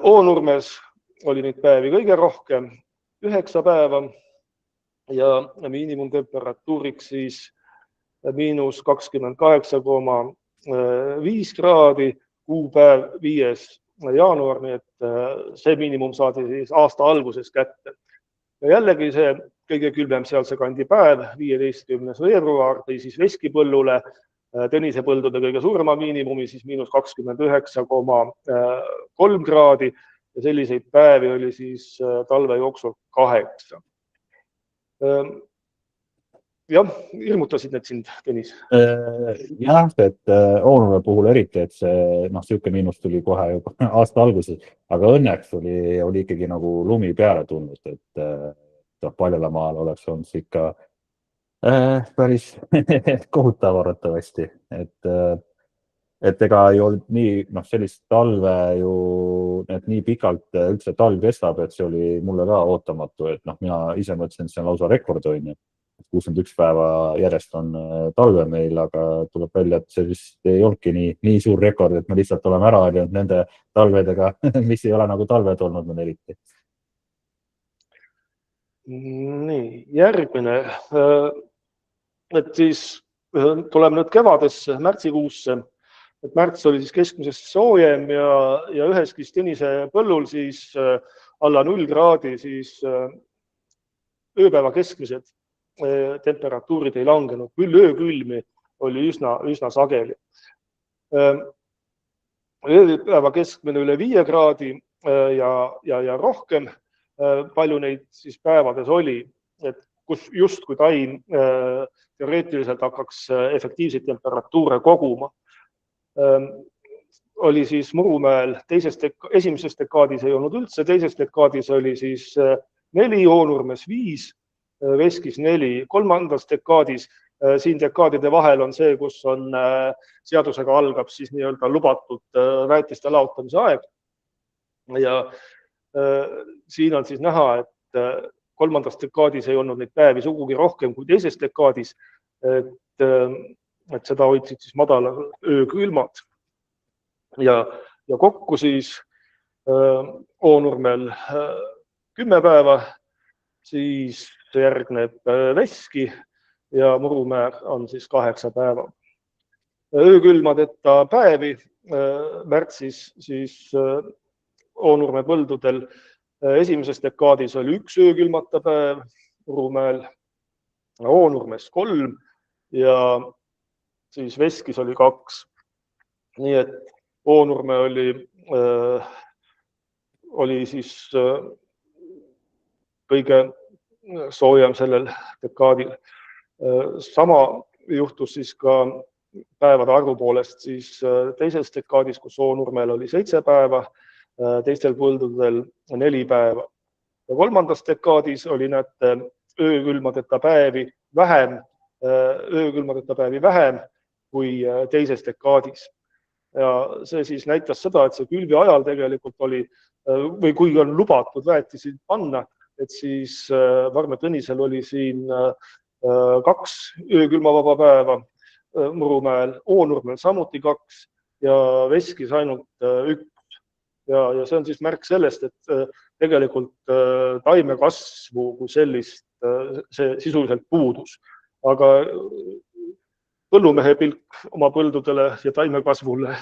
Oonurmes oli neid päevi kõige rohkem, 9 päeva ja miinimumtemperatuuriks siis -28,5 kraadi, kuupäev 5. jaanuar, nii et see miinimum saadi siis aasta alguses kätte. Ja jällegi see kõige külmem sealse kandi päev, 15. veebruar, tõi siis veskipõllule Tõnise põldude kõige suurema miinimumi, siis -29,3 kraadi ja selliseid päevi oli siis talve jooksul 8. Jah, hirmutasid need sind, Tõnis?
Jah, et Oonurme puhul eriti, et see siuke miinus tuli kohe juba aasta alguses, aga õnneks oli ikkagi nagu lumi peale tulnud, et Paljalaamaal oleks olnud ikka päris kohutav arvatavasti, et ega ei olnud nii, sellist talve ju, et nii pikalt üldse talv kestab, et see oli mulle ka ootamatu, et mina ise mõtlesin, et see on lausa rekord, 61 päeva järjest on talve meil, aga tuleb välja, et see vist ei olnudki nii suur rekord, et me lihtsalt oleme ära harjunud nende talvedega, mis ei ole nagu talved olnud meil eriti.
Nii, järgmine. Et siis tuleme nüüd kevadesse, märtsikuusse. Et märts oli siis keskmisest soojem ja üheski Tõnise põllul siis alla 0 kraadi siis ööpäeva keskmised temperatuurid ei langenud, küll öökülmi oli üsna sageli. Ööpäeva keskmine üle 5 kraadi ja rohkem, palju neid siis päevades oli, et kus justkui taim teoreetiliselt hakkaks efektiivseid temperatuure koguma. Oli siis Murumäel esimeses dekaadis ei olnud üldse, teises dekaadis oli siis 4, Oonurmes 5, Veskis 4, kolmandas dekaadis, siin dekaadide vahel on see, kus on seadusega algab siis nii-öelda lubatud väetiste laotamise aeg. Ja siin on siis näha, et kolmandas dekaadis ei olnud neid päevi sugugi rohkem kui teises dekaadis, et seda hoidsid siis madala öökülmad. Ja kokku siis Oonurmel 10 päeva, siis järgneb Veski ja Murumäär on siis 8 päeva. Öökülmadeta päevi märtsis siis Oonurme põldudel esimeses dekaadis oli 1 öökülmata päev, Murumäel, Oonurmes 3 ja siis Veskis oli 2. Nii et Oonurme oli siis kõige soojem sellel dekaadil. Sama juhtus siis ka päevade arvu poolest siis teises dekaadis, kus Oonurmel oli 7 päeva, teistel põldudel 4 päeva. Ja kolmandas dekaadis oli öökülmadeta päevi vähem kui teises dekaadis. Ja see siis näitas seda, et see külvi ajal tegelikult oli, või kui on lubatud väetisi panna, et siis Varme Tõnisel oli siin 2 öökülmavaba päeva, Murumäel, Oonurmel samuti 2 ja Veskis ainult 1. Ja see on siis märk sellest, et tegelikult taimekasvu kui sellist see sisuliselt puudus. Aga põllumehe pilk oma põldudele ja taimekasvule.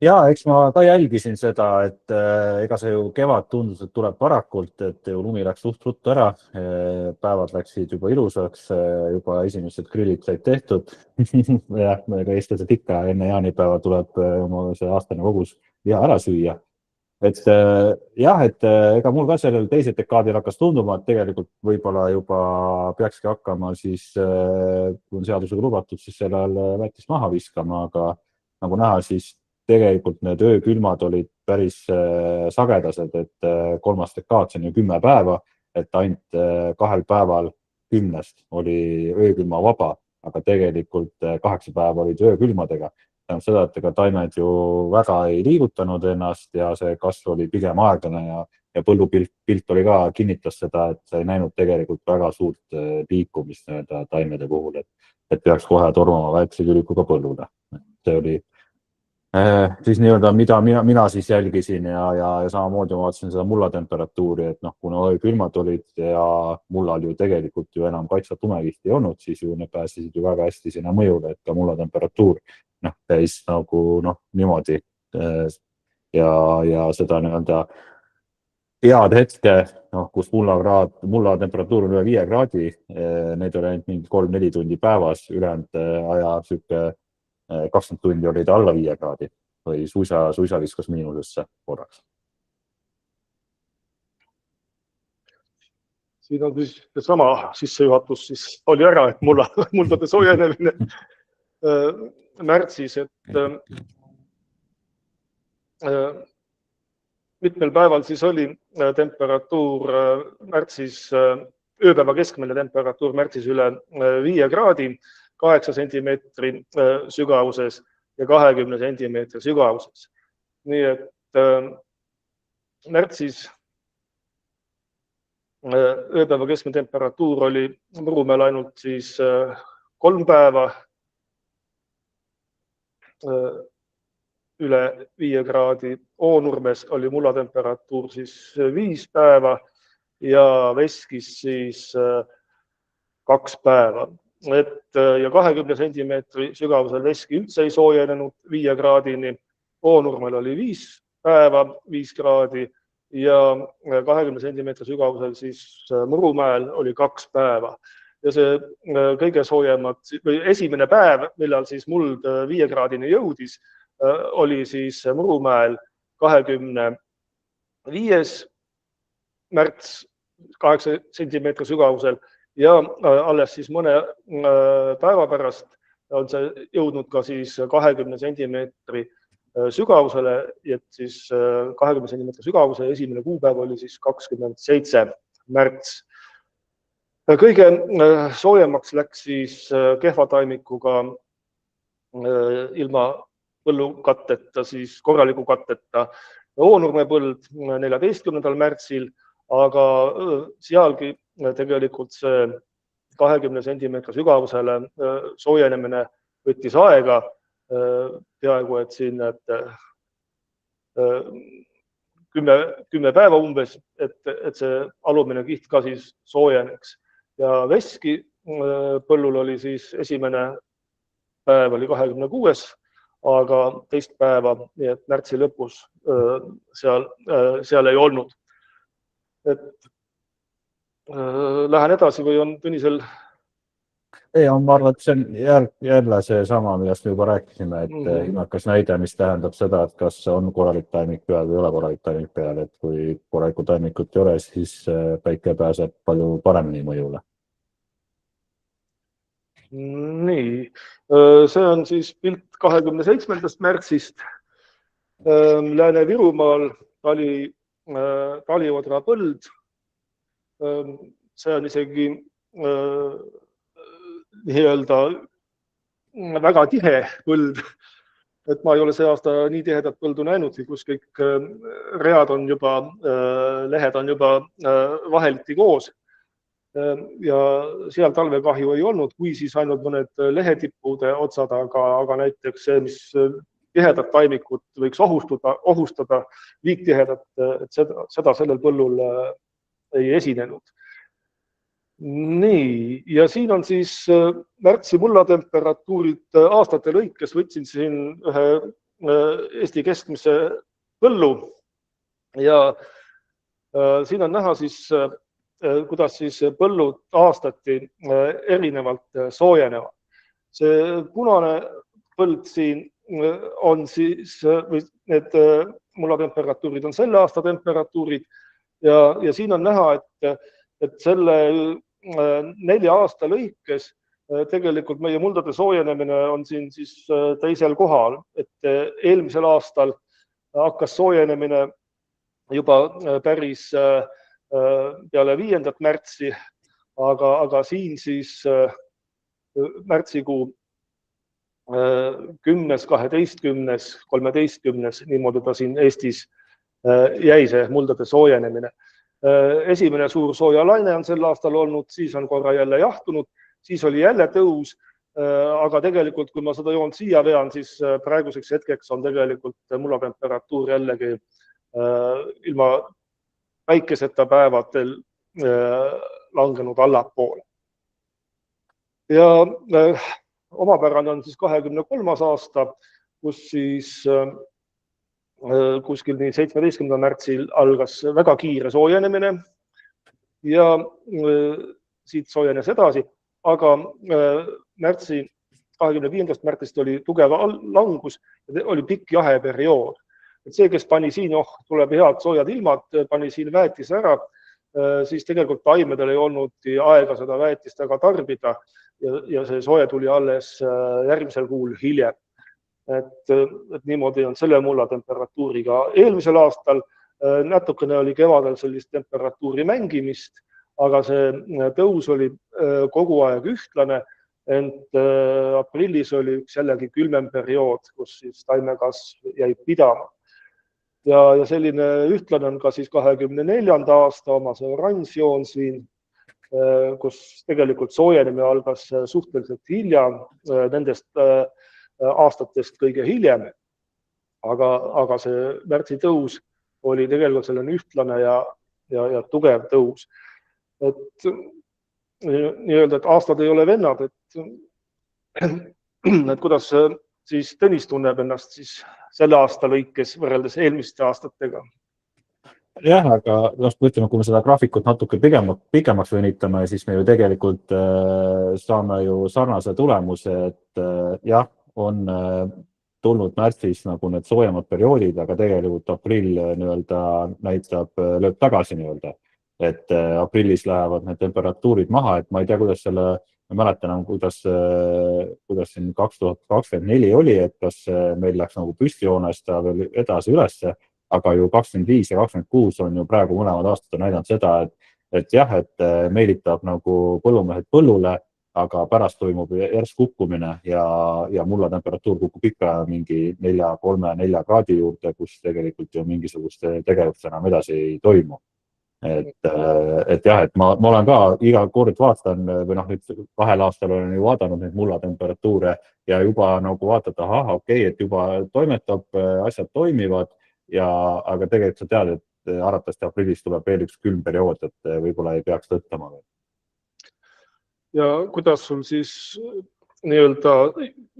Ja, eks ma ka jälgisin seda, et ega see ju kevad tundus, et tuleb varakult, et ju lumi läks suht ruttu ära, päevad läksid juba ilusaks, juba esimesed grillid said tehtud. Ja, ega eestlased ikka enne jaanipäeva tuleb oma see aastane kogus liha ära süüa. Et jah, et ega mul ka sellel teisel dekaadil hakkas tunduma, et tegelikult võib-olla juba peakski hakkama siis, kui on seadusega lubatud, siis sellel väetist maha viskama, aga nagu näha, siis tegelikult need öökülmad olid päris sagedased, et 3. dekaad, see on ju 10 päeva, et ainult 2 päeval 10 oli öökülma vaba, aga tegelikult 8 päeva olid öökülmadega. Tähendab seda, et ega taimed ju väga ei liigutanud ennast ja see kasv oli pigem aeglane ja põllupilt oli ka kinnitas seda, et sa ei näinud tegelikult väga suurt liikumist taimede puhul, et peaks kohe tormama väetisekülikuga põllule. See oli siis nii-öelda, mida mina siis jälgisin ja samamoodi ma vaatasin seda mullatemperatuuri, et kuna külmad olid ja mullal ju tegelikult ju enam kaitsvat lumekihti ei olnud, siis ju need pääsesid ju väga hästi sinna mõjule, et ka mullatemperatuur käis nagu niimoodi ja seda nii-öelda head hetke, kus mulla temperatuur on üle 5 kraadi, need oli ainult mingi 3-4 tundi päevas, ülejäänud aja 20 tundi olid alla 5 kraadi või suisa viskas miinusesse korraks.
Siin on siis sama sissejuhatus siis oli ära, et muldade soojenemine märtsis, et mitmel päeval siis oli temperatuur märtsis, ööpäeva keskmine temperatuur märtsis üle 5 kraadi, 8 sentimeetri sügavuses ja 20 sentimeetri sügavuses. Nii et märtsis ööpäeva keskmine temperatuur oli Murumäel ainult siis 3 päeva üle 5 kraadi. Oonurmes oli mullatemperatuur siis 5 päeva ja Veskis siis 2 päeva. Ja 20 sentimeetri sügavusel Veski üldse ei soojenenud 5 kraadini. Oonurmel oli 5 päeva 5 kraadi ja 20 sentimeetri sügavusel siis Murumäel oli 2 päeva. Ja see kõige soojemad või esimene päev, millal siis muld 5 kraadini jõudis, oli siis Murumäel 25. märts 8 sentimeetri sügavusel ja alles siis mõne päeva pärast on see jõudnud ka siis 20 sentimeetri sügavusele, et siis 20 sentimeetri sügavuse esimene kuupäev oli siis 27. märts. Kõige soojemaks läks siis kehva taimikuga ilma põllukatteta, siis korraliku katteta Oonurme põld 14. märtsil, aga sealgi tegelikult see 20 sentimeetri sügavusele soojenemine võttis aega, peaaegu et siin 10 päeva umbes, et see alumine kiht ka siis soojeneks. Ja Veski põllul oli siis esimene päev oli 26. aga teist päeva, nii et märtsi lõpus seal ei olnud. Et lähen edasi või on Tõnisel?
Ei, ma arvan, et see on jälle see sama, millest me juba rääkisime, et hinnakas näide, mis tähendab seda, et kas on korralik taimik peal või ei ole korralik taimik peal, et kui korralikku taimikut ei ole, siis päike pääseb palju paremini mõjule.
Nii, see on siis pilt 27. märtsist. Lääne-Virumaal Taliodra põld. See on isegi nii-öelda väga tihe põld. Et ma ei ole see aasta nii tihedat põldu näinud, kus kõik read on juba, lehed on juba vaheliti koos. Ja seal talvekahju ei olnud, kui siis ainult mõned lehetippude otsad, aga näiteks see, mis tihedat taimikut võiks ohustada liigtihedat, et seda sellel põllul ei esinenud. Nii, ja siin on siis märtsi mullatemperatuurid aastate lõikes. Võtsin siin ühe Eesti keskmise põllu ja siin on näha siis, kuidas siis põllud aastati erinevalt soojenevad. See punane põld siin on siis, või need mullatemperatuurid on selle aasta temperatuurid ja siin on näha, et selle 4 aasta lõikes tegelikult meie muldade soojenemine on siin siis teisel kohal, et eelmisel aastal hakkas soojenemine juba päris peale 5. märtsi, aga siin siis märtsikuu 10., 12., 13, niimoodi ta siin Eestis jäi see muldade soojenemine. Esimene suur soojalaine on sel aastal olnud, siis on korra jälle jahtunud, siis oli jälle tõus, aga tegelikult, kui ma seda joont siia vean, siis praeguseks hetkeks on tegelikult mullatemperatuur jällegi ilma päikeseta päevadel langenud allapoole. Ja omapärane on siis 23. aasta, kus siis kuskil nii 17. märtsil algas väga kiire soojenemine ja siit soojenes edasi, aga märtsi 25. märtsist oli tugev langus ja oli pikk jaheperiood. See, kes pani siin, tuleb head soojad ilmad, pani siin väetis ära, siis tegelikult taimedel ei olnud aega seda väetist väga tarbida ja see sooje tuli alles järgmisel kuul hiljem. Et niimoodi on selle mullatemperatuuriga. Eelmisel aastal natukene oli kevadel sellist temperatuuri mängimist, aga see tõus oli kogu aeg ühtlane, ent aprillis oli üks jällegi külmem periood, kus siis taimekasv jäi pidama. Ja selline ühtlane on ka siis 24. aasta oma see oranž joon siin, kus tegelikult soojenemine algas suhteliselt hilja, nendest aastatest kõige hiljem, aga see märtsi tõus oli tegelikult selline ühtlane ja tugev tõus. Et nii-öelda, et aastad ei ole vennad, et kuidas siis Tõnis tunneb ennast siis selle aasta lõikes võrreldes eelmiste aastatega?
Jah, aga ütleme, kui me seda graafikut natuke pikemaks venitame, siis me ju tegelikult saame ju sarnase tulemuse, et jah, on tulnud märtsis nagu need soojemad perioodid, aga tegelikult aprill näitab, lööb tagasi nii-öelda. Et aprillis lähevad need temperatuurid maha, et ma ei tea, kuidas selle ma mäletan, kuidas siin 2024 oli, et kas meil läks nagu püstijoonesta veel edasi ülesse, aga ju 25 ja 26 on ju praegu mõlemad aastad on näidanud seda, et jah, et meelitab nagu põllumehed põllule, aga pärast toimub järsk kukkumine ja mullatemperatuur kukub ikka mingi 3-4 kraadi juurde, kus tegelikult ju mingisuguste tegevust enam edasi ei toimu. Et jah, et ma olen ka iga kord vaatan või nüüd 2 aastal olen ju vaadanud neid mullatemperatuure ja juba nagu vaatad, okei, et juba toimetab, asjad toimivad, aga tegelikult sa tead, et arvatavasti aprillis tuleb veel üks külm periood, et võib-olla ei peaks tõttama.
Ja kuidas sul siis nii-öelda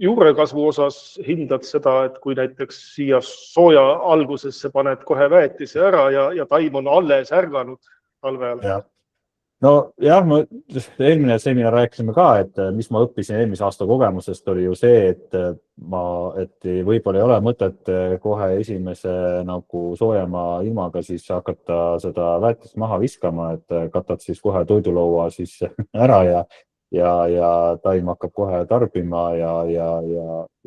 juurekasvu osas hindad seda, et kui näiteks siia sooja algusesse paned kohe väetise ära ja taim on alles ärganud talve ajal?
No jah, eelmine seminar rääkisime ka, et mis ma õppisin eelmise aasta kogemusest oli ju see, et võib-olla ei ole mõtet kohe esimese nagu soojema ilmaga siis hakata seda väetist maha viskama, et katad siis kohe toidulaua siis ära ja taim hakkab kohe tarbima ja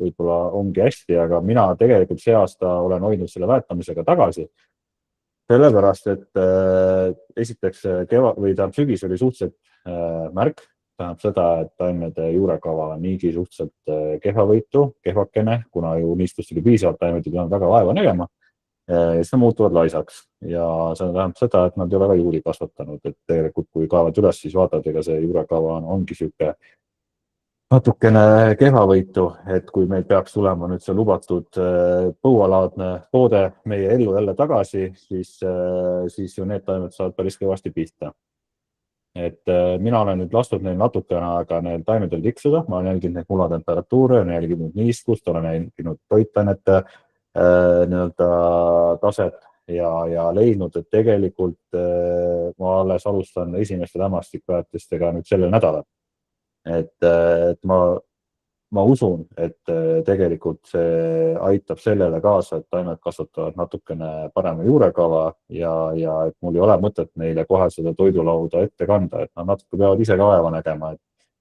võib-olla ongi hästi, aga mina tegelikult see aasta olen hoidnud selle väetamisega tagasi. Sellepärast, et esiteks sügis oli suhteliselt märk, tähendab seda, et taimede juurekava on niigi suhteliselt kehvakene, kuna ju niistust oli piisavalt, taimed ei pidanud väga vaeva nägema, siis nad muutuvad laisaks ja see tähendab seda, et nad ei ole väga juuri kasvatanud, et tegelikult kui kaevad üles, siis vaatad, ega see juurekava ongi siuke natukene kehvavõitu, et kui meil peaks tulema nüüd see lubatud põualaadne toode meie ellu jälle tagasi, siis ju need taimed saavad päris kõvasti pihta. Et mina olen nüüd lastud neil natukene aega neil taimedel tiksuda, ma olen jälginud neid mulatemperatuure, olen jälginud niiskust, olen jälginud toitainete taset ja leidnud, et tegelikult ma alles alustan esimeste lämmastikväetistega nüüd sellel nädalal. Et ma usun, et tegelikult see aitab sellele kaasa, et taimed kasvatavad natukene parema juurekava ja et mul ei ole mõtet neile kohe seda toidulauda ette kanda, et nad natuke peavad ise ka vaeva nägema,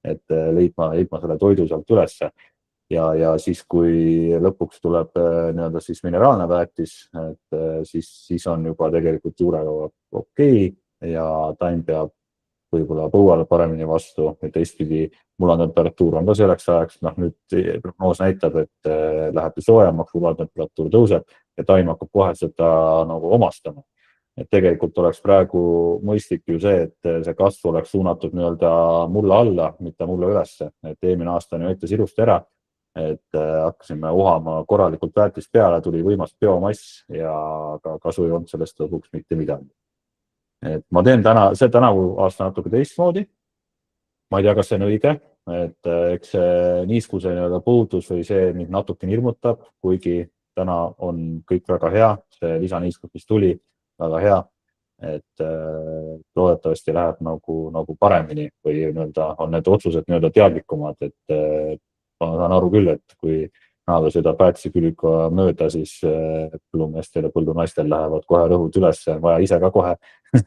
et leidma selle toidu sealt ülesse. Ja siis, kui lõpuks tuleb siis mineraalne väetis, et siis on juba tegelikult juurekava okei ja taim peab võib-olla põuale paremini vastu ja teistpidi mulatemperatuur on ka selleks ajaks. Nüüd prognoos näitab, et läheb soojemaks, mulatemperatuur tõuseb ja taim hakkab kohe seda nagu omastama. Et tegelikult oleks praegu mõistlik ju see, et see kasv oleks suunatud mulla alla, mitte mulla ülesse. Et eelmine aasta näitas ilusti ära, et hakkasime uhama korralikult väetist peale, tuli võimas biomass ja kasu ei olnud sellest lõpuks mitte midagi. Et ma teen tänavu aasta natuke teistmoodi. Ma ei tea, kas see on õige, et eks see niiskuse puudus või see mind natuke hirmutab, kuigi täna on kõik väga hea, see lisaniiskus, mis tuli, väga hea, et loodetavasti läheb nagu paremini või on need otsused teadlikumad, et ma saan aru küll, et kui naada sõidab väetise külga mööda, siis põllumeestel ja põllunaistel lähevad kohe rõhud üles, on vaja ise ka kohe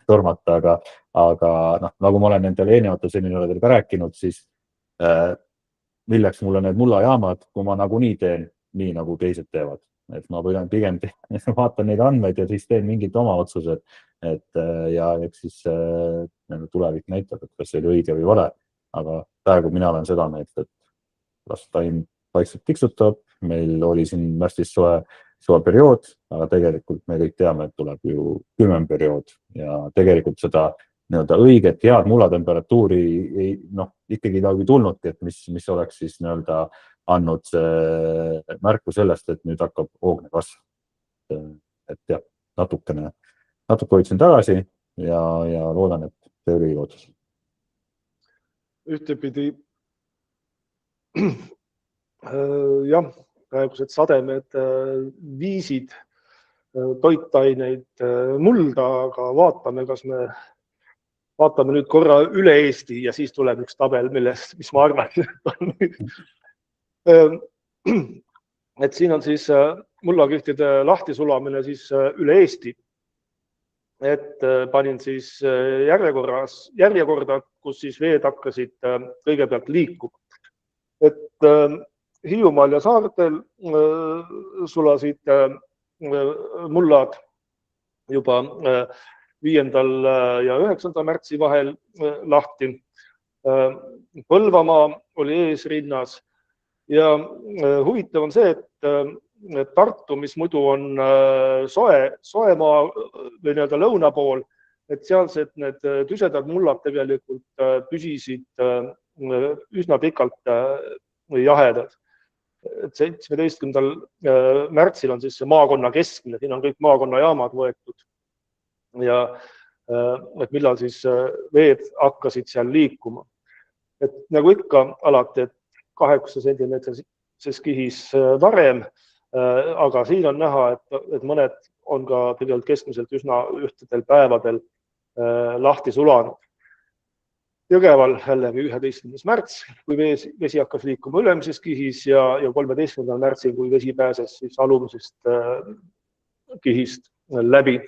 tormata, aga nagu ma olen nendel eelnevatel seminaridel ka rääkinud, siis milleks mulle need mullajaamad, kui ma nagunii teen nii, nagu teised teevad. Et ma pigem vaatan neid andmeid ja siis teen mingid oma otsused, ja eks siis tulevik näitab, et kas see oli õige või vale, aga praegu mina olen seda meelt, et las taim vaikselt tiksutab, meil oli siin märtsis soe periood, aga tegelikult me kõik teame, et tuleb ju külmem periood ja tegelikult seda õiget head mullatemperatuuri ikkagi ei tulnudki, et mis oleks siis andnud märku sellest, et nüüd hakkab hoogne kasv. Et jah, natuke hoidsin tagasi ja loodan, et see oli otsus.
Ühtepidi jah, praegused sademed viisid toitaineid mulda, aga vaatame nüüd korra üle Eesti ja siis tuleb üks tabel, mis ma arvan, et siin on siis mullakihtide lahtisulamine siis üle Eesti. Et panin siis järjekorda, kus siis veed hakkasid kõigepealt liikuma. Et Hiiumaal ja saartel sulasid mullad juba 5. ja 9. märtsi vahel lahti. Põlvamaa oli eesrinnas ja huvitav on see, et Tartu, mis muidu on soemaa või lõuna pool, et sealsed need tüsedad mullad tegelikult püsisid üsna pikalt jahedad. 17. märtsil on siis see maakonna keskmine, siin on kõik maakonnajaamad võetud ja et millal siis veed hakkasid seal liikuma. Et nagu ikka alati, et 8 sentimeetrises kihis varem, aga siin on näha, et mõned on ka tegelikult keskmiselt üsna ühtedel päevadel lahti sulanud. Jõgeval jällegi 11. märts, kui vesi hakkas liikuma ülemises kihis ja 13. märtsil, kui vesi pääses siis alumisest kihist läbi,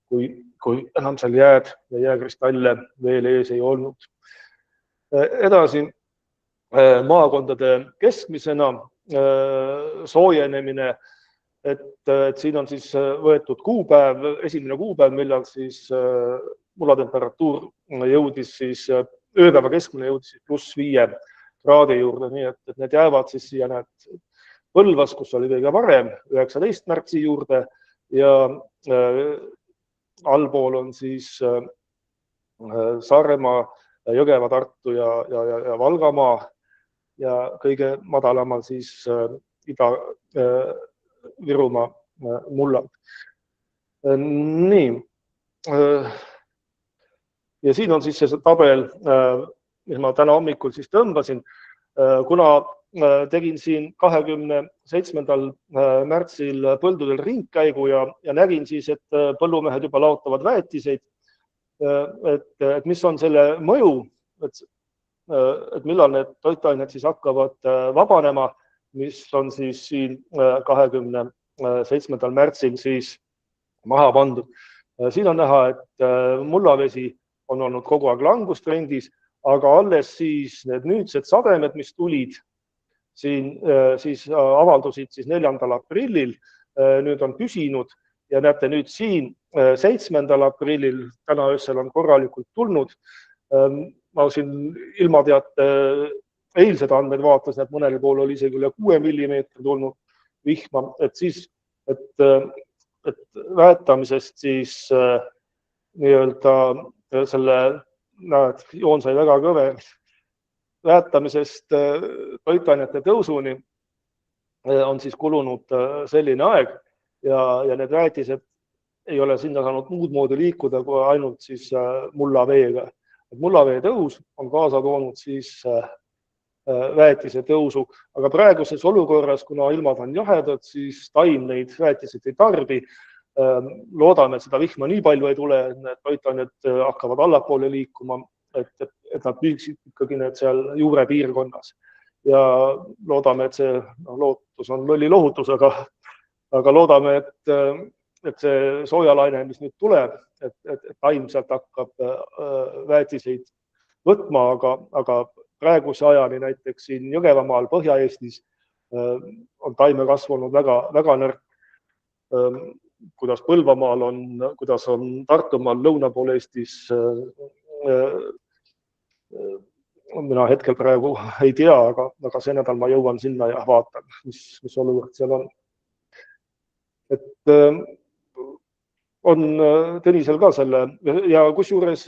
kui enam seal jääd ja jääkristalle veel ees ei olnud. Edasi maakondade keskmisena soojenemine, et siin on siis võetud kuupäev, esimene kuupäev, millal siis mullatemperatuur jõudis siis ööpäeva keskmine jõudis +5 kraadi juurde, nii et need jäävad siis siia Põlvas, kus oli kõige varem, 19. märtsi juurde ja allpool on siis Saaremaa, Jõgeva, Tartu ja Valgamaa ja kõige madalamal siis Ida-Virumaa mullad. Nii. Ja siin on siis see tabel, mis ma täna hommikul siis tõmbasin, kuna tegin siin 27. märtsil põldudel ringkäigu ja nägin siis, et põllumehed juba laotavad väetiseid, et mis on selle mõju, et millal need toitained siis hakkavad vabanema, mis on siis siin 27. märtsil siis maha pandud. Siin on näha, et mullavesi on olnud kogu aeg langustrendis, aga alles siis need nüüdsed sademed, mis tulid, siis avaldusid siis 4. aprillil, nüüd on püsinud ja näete nüüd siin 7. aprillil, täna öösel on korralikult tulnud. Ma siin ilmateate eilsed andmed vaatasin, et mõnel pool oli isegi üle 6 millimeetri tulnud vihma, et väetamisest siis nii-öelda selle, joon sai väga kõve, väetamisest toitainete tõusuni on siis kulunud selline aeg ja need väetised ei ole sinna saanud muud moodi liikuda kui ainult siis mullaveega. Mullavee tõus on kaasa toonud siis väetise tõusu, aga praeguses olukorras, kuna ilmad on jahedad, siis taim neid väetiseid ei tarbi. Loodame, et seda vihma nii palju ei tule, et need toitained hakkavad allapoole liikuma, et nad püüksid ikkagi need seal juure piirkonnas. Ja loodame, et see lootus on lolli lohutus, aga loodame, et see soojalaine, mis nüüd tuleb, et taim sealt hakkab väetiseid võtma, aga praeguse ajani näiteks siin Jõgevamaal, Põhja-Eestis on taime kasvanud väga nõrk, kuidas Põlvamaal on, kuidas on Tartumaal, lõuna pool Eestis. Mina hetkel praegu ei tea, aga see nädal ma jõuan sinna ja vaatan, mis olukord seal on. Et on Tõnisel ka selle ja kusjuures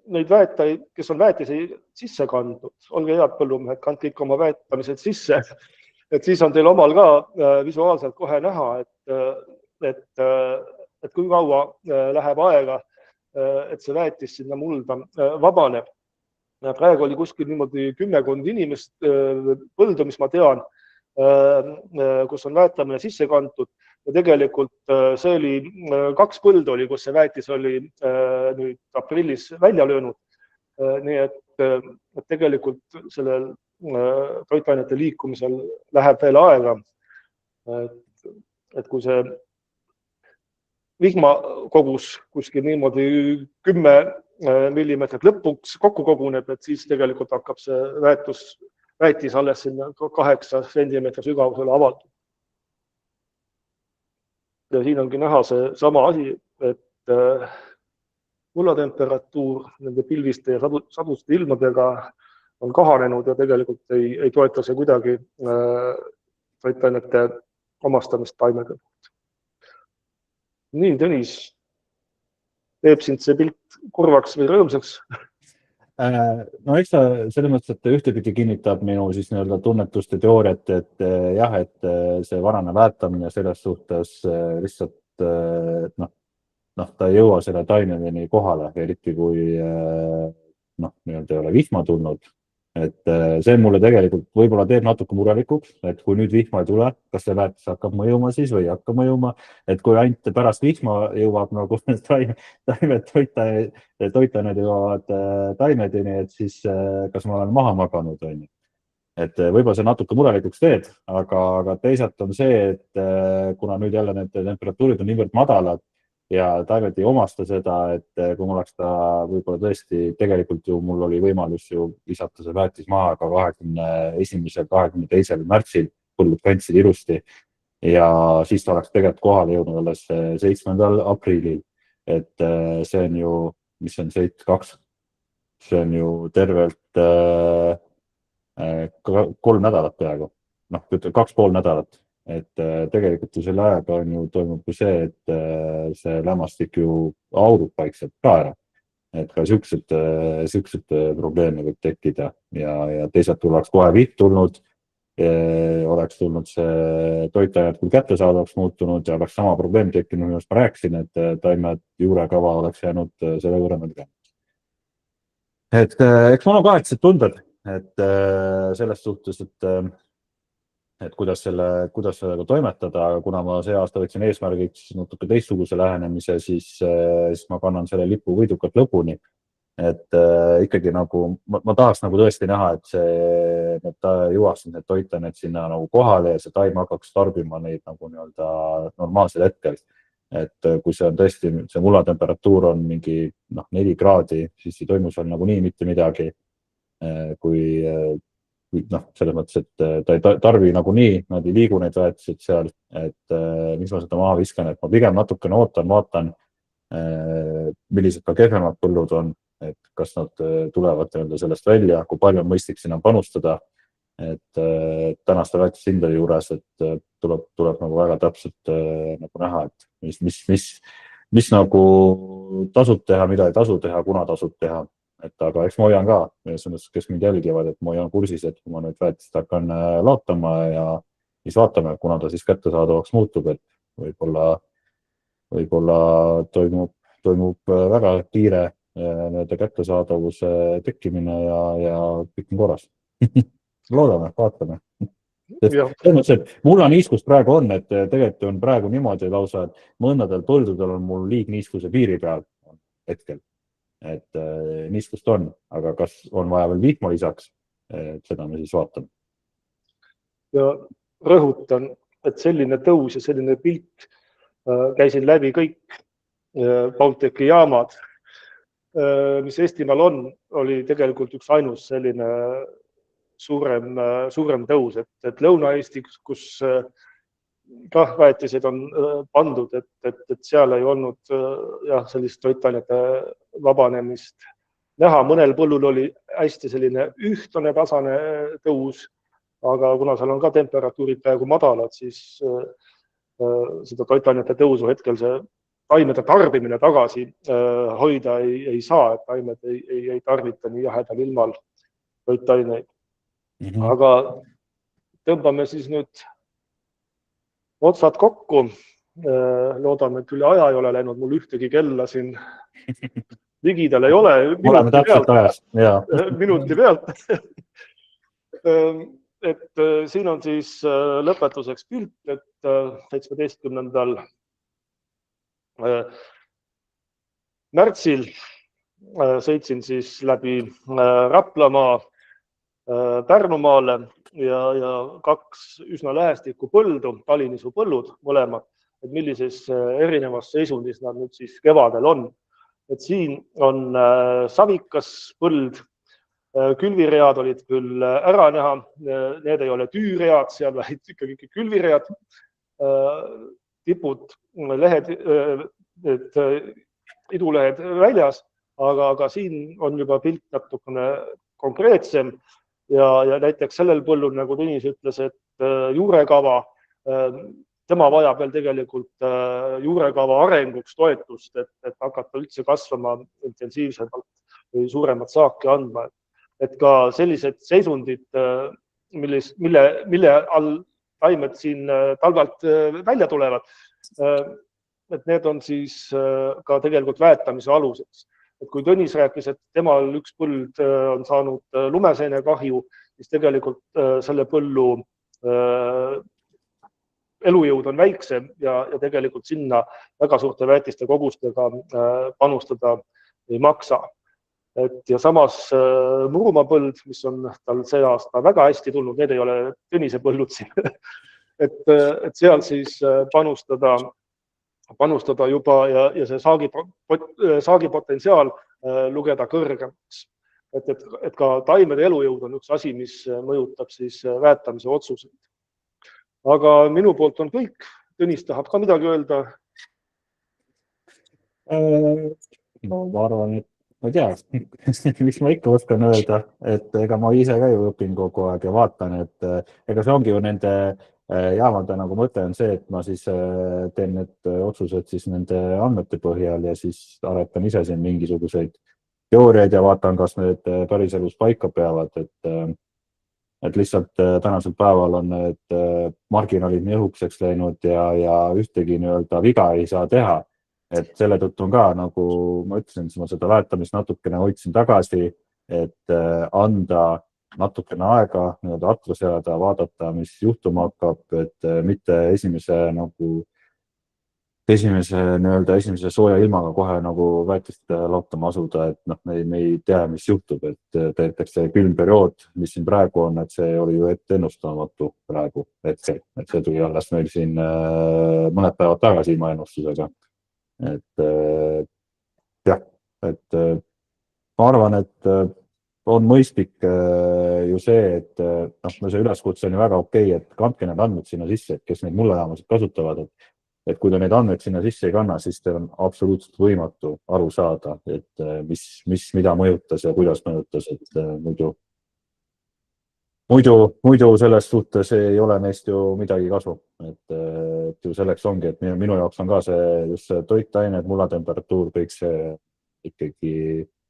neid väetajaid, kes on väetisi sisse kandnud, olge head põllumehed, kandke ikka oma väetamised sisse, et siis on teil omal ka visuaalselt kohe näha, et kui kaua läheb aega, et see väetis sinna mulda vabaneb. Praegu oli kuskil niimoodi 10 inimest põldu, mis ma tean, kus on väetamine sisse kantud ja tegelikult see oli 2 põldu oli, kus see väetis oli nüüd aprillis välja löönud. Nii et tegelikult sellel toitainete liikumisel läheb veel aega, et kui see vihmakogus kuskil niimoodi 10 millimeetrit lõpuks kokku koguneb, et siis tegelikult hakkab see väetis alles sinna 8 sentimeetri sügavusele avaldub. Ja siin ongi näha see sama asi, et mullatemperatuur nende pilviste ja saduste ilmadega on kahanenud ja tegelikult ei toeta see kuidagi toitainete omastamist taimede poolt. Nii, Tõnis, teeb sind see pilt kurvaks või rõõmsaks?
No eks ta selles mõttes, et ühtepidi kinnitab minu siis nii-öelda tunnetust ja teooriat, et jah, et see varane väetamine selles suhtes lihtsalt ta ei jõua selle taimedeni kohale, eriti kui nii-öelda ei ole vihma tulnud. et see mulle tegelikult võib-olla teeb natuke murelikuks, et kui nüüd vihma ei tule, kas see väetis hakkab mõjuma siis või ei hakka mõjuma, et kui ainult pärast vihma jõuab nagu taimed toitained jõuavad taimedeni, et siis kas ma olen maha maganud või nii. Et võib-olla see natuke murelikuks teeb, aga teisalt on see, et kuna nüüd jälle need temperatuurid on niivõrd madalad ja taimed ei omasta seda, et kui mul oleks ta võib-olla tõesti, tegelikult ju mul oli võimalus ju visata see väetis maha ka 21. 22. märtsil, põllud kandsid ilusti ja siis ta oleks tegelikult kohale jõudnud alles 7. aprillil. Et see on ju, mis on 7-2, see on ju tervelt 3 nädalat peaaegu, 2,5 nädalat. Et tegelikult ju selle ajaga on ju toimub ju see, et see lämmastik ju aurub vaikselt ka ära. Et ka siuksed probleeme võib tekkida ja teisalt oleks kohe viht tulnud, oleks tulnud see toitained küll kättesaadavaks muutunud ja oleks sama probleem tekkinud, millest ma rääkisin, et taimed juurekava oleks jäänud selle võrra mõelda. Et eks mul on kahetsed tunded, et selles suhtes, et kuidas sellega toimetada, aga kuna ma see aasta võtsin eesmärgiks natuke teistsuguse lähenemise, siis ma kannan selle lipu võidukalt lõpuni. Et ikkagi nagu, ma tahaks nagu tõesti näha, et ta jõuaksid need toitained sinna nagu kohale ja see taim hakkaks tarbima neid nagu nii-öelda normaalsel hetkel. Et kui see on tõesti, see mullatemperatuur on mingi 4 kraadi, siis ei toimu seal nagu nii mitte midagi. Kui selles mõttes, et ta ei tarbi nagu nii, nad ei liigu neid väetised seal, et mis ma seda maha viskan, et ma pigem natukene vaatan, millised ka kehvemad põllud on, et kas nad tulevad sellest välja, kui palju on mõistlik sinna panustada, et tänaste väetiste hindade juures, et tuleb nagu väga täpselt nagu näha, et mis nagu tasub teha, mida ei tasu teha, kuna tasub teha. Et aga eks ma hoian ka, kes mind jälgivad, et ma hoian kursis, et kui ma nüüd väetist hakkan laotama ja siis vaatame, kuna ta siis kättesaadavaks muutub, et võib-olla toimub väga kiire nende kättesaadavuse tekkimine ja kõik on korras. Loodame, vaatame. Mul on niiskust praegu on, et tegelikult on praegu niimoodi lausa, et mõndadel põldudel on mul liigniiskuse piiri peal hetkel. Et niiskust on, aga kas on vaja veel vihma lisaks, seda me siis vaatame.
Ja rõhutan, et selline tõus ja selline pilt käisin läbi kõik Baltiki jaamad, mis Eestimaal on, oli tegelikult üks ainus selline suurem tõus, et Lõuna-Eesti, kus väetised on pandud, et seal ei olnud sellist toitainete vabanemist näha. Mõnel põllul oli hästi selline ühtlane tasane tõus, aga kuna seal on ka temperatuurid praegu madalad, siis seda toitainete tõusu hetkel see taimede tarbimine tagasi hoida ei saa, et taimed ei tarvita nii jahedal ilmal toitaineid. Aga tõmbame siis nüüd otsad kokku. Loodame, et üle aja ei ole läinud, mul ühtegi kella siin ligidal ei ole.
Oleme täpselt ajas, jaa.
Minuti pealt. Et siin on siis lõpetuseks pilt, et 17. märtsil sõitsin siis läbi Raplamaa Pärnumaale ja 2 üsna lähestikku põldu, Talinisu põllud mõlemad, et millises erinevas seisundis nad nüüd siis kevadel on. Et siin on savikas põld, külviread olid küll ära näha, need ei ole tüüread, seal olid ikkagi külviread, tipud, lehed, idulehed väljas, aga siin on juba pilt natukene konkreetsem ja näiteks sellel põllul, nagu Tõnis ütles, et juurekava, tema vajab veel tegelikult juurekava arenguks toetust, et hakata üldse kasvama intensiivsemalt või suuremat saaki andma. Et ka sellised seisundid, mille all taimed siin talvalt välja tulevad, et need on siis ka tegelikult väetamise aluseks. et kui Tõnis rääkis, et temal üks põld on saanud lumeseene kahju, siis tegelikult selle põllu elujõud on väiksem ja tegelikult sinna väga suurte väetiste kogustega panustada ei maksa. Ja samas Murumaa põld, mis on tal see aasta väga hästi tulnud, need ei ole Tõnise põllud siin, et seal siis panustada juba ja see saagi potentsiaal lugeda kõrgemaks. Et ka taimede elujõud on üks asi, mis mõjutab siis väetamise otsuseid. Aga minu poolt on kõik. Tõnis tahab ka midagi öelda?
No, ma arvan, et ma ei tea, mis ma ikka oskan öelda, et ega ma ise ka ju õpin kogu aeg ja vaatan, et ega see ongi ju nende jaamade nagu mõte on see, et ma siis teen need otsused siis nende andmete põhjal ja siis aretan ise siin mingisuguseid teooriaid ja vaatan, kas need päriselus paika peavad, et lihtsalt tänasel päeval on need marginaalid nii õhukeseks läinud ja ühtegi nii-öelda viga ei saa teha. Et selle tõttu on ka, nagu ma ütlesin, siis ma seda väetamist natukene hoidsin tagasi, et anda natukene aega nii-öelda atlas jääda, vaadata, mis juhtuma hakkab, et mitte esimese sooja ilmaga kohe nagu väetist lautama asuda, et me ei tea, mis juhtub, et teetakse külm periood, mis siin praegu on, et see oli ju ennustamatu praegu, et see tuli alles meil siin mõned päevad tagasi ilmaennustusega. Et jah, et ma arvan, et on mõistlik ju see, et see üleskutse on ju väga okei, et kandke need andmed sinna sisse, et kes neid mullajaamasid kasutavad, et kui te neid andmeid sinna sisse ei kanna, siis teil on absoluutselt võimatu aru saada, et mis mida mõjutas ja kuidas mõjutas, et muidu selles suhtes ei ole neist ju midagi kasu, et ju selleks ongi, et minu jaoks on ka see just see toitained, mullatemperatuur, kõik see ikkagi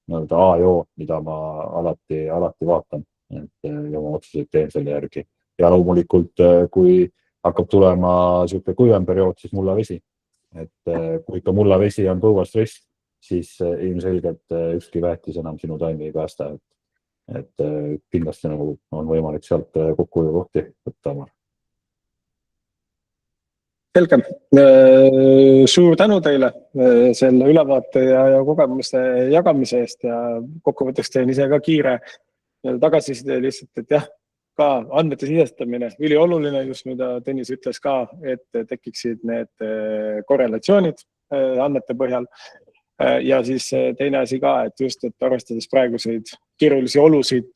nii-öelda A ja O, mida ma alati vaatan, et oma otsuseid teen selle järgi. Ja loomulikult, kui hakkab tulema siuke kuivem periood, siis mullavesi. Et kui ikka mullavesi on põuastress, siis ilmselgelt ükski väetis enam sinu taimi ei päästa. Et kindlasti nagu on võimalik sealt kokkuhoiukohti võtta.
Selge. Suur tänu teile selle ülevaate ja kogemuste jagamise eest ja kokkuvõtteks teen ise ka kiire tagasiside lihtsalt, et jah, ka andmete sisestamine ülioluline, just mida Tõnis ütles ka, et tekiksid need korrelatsioonid andmete põhjal. Ja siis teine asi ka, et just, et arvestades praeguseid keerulisi olusid,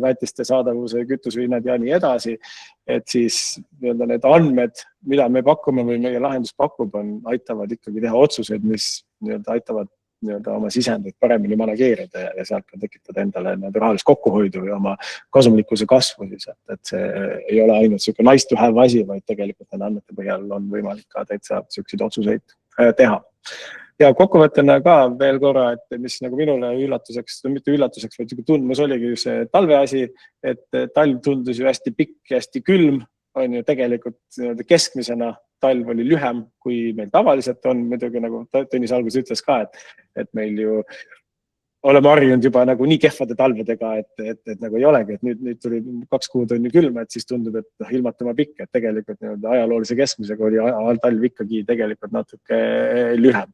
väetiste saadavuse, kütusehinnad ja nii edasi, et siis need andmed, mida me pakume või meie lahendus pakub, aitavad ikkagi teha otsuseid, mis aitavad oma sisendit paremini manageerida ja sealt ka tekitada endale rahalist kokkuhoidu ja oma kasumlikkuse kasvu. Et see ei ole ainult selline nice to have asi, vaid tegelikult andmete põhjal on võimalik ka täitsa selliseid otsuseid teha. Ja kokkuvõttena ka veel korra, et mis nagu minule üllatuseks, mitte üllatuseks, vaid tundmus oligi see talve asi, et talv tundus ju hästi pikk ja hästi külm, on ju tegelikult keskmisena talv oli lühem, kui meil tavaliselt on. Muidugi nagu Tõnis alguses ütles ka, et meil ju oleme harjunud juba nagu nii kehvade talvedega, et nagu ei olegi, et nüüd tuli 2 kuud on ju külma, et siis tundub, et ilmatama pikk, et tegelikult ajaloolise keskmisega oli talv ikkagi tegelikult natuke lühem.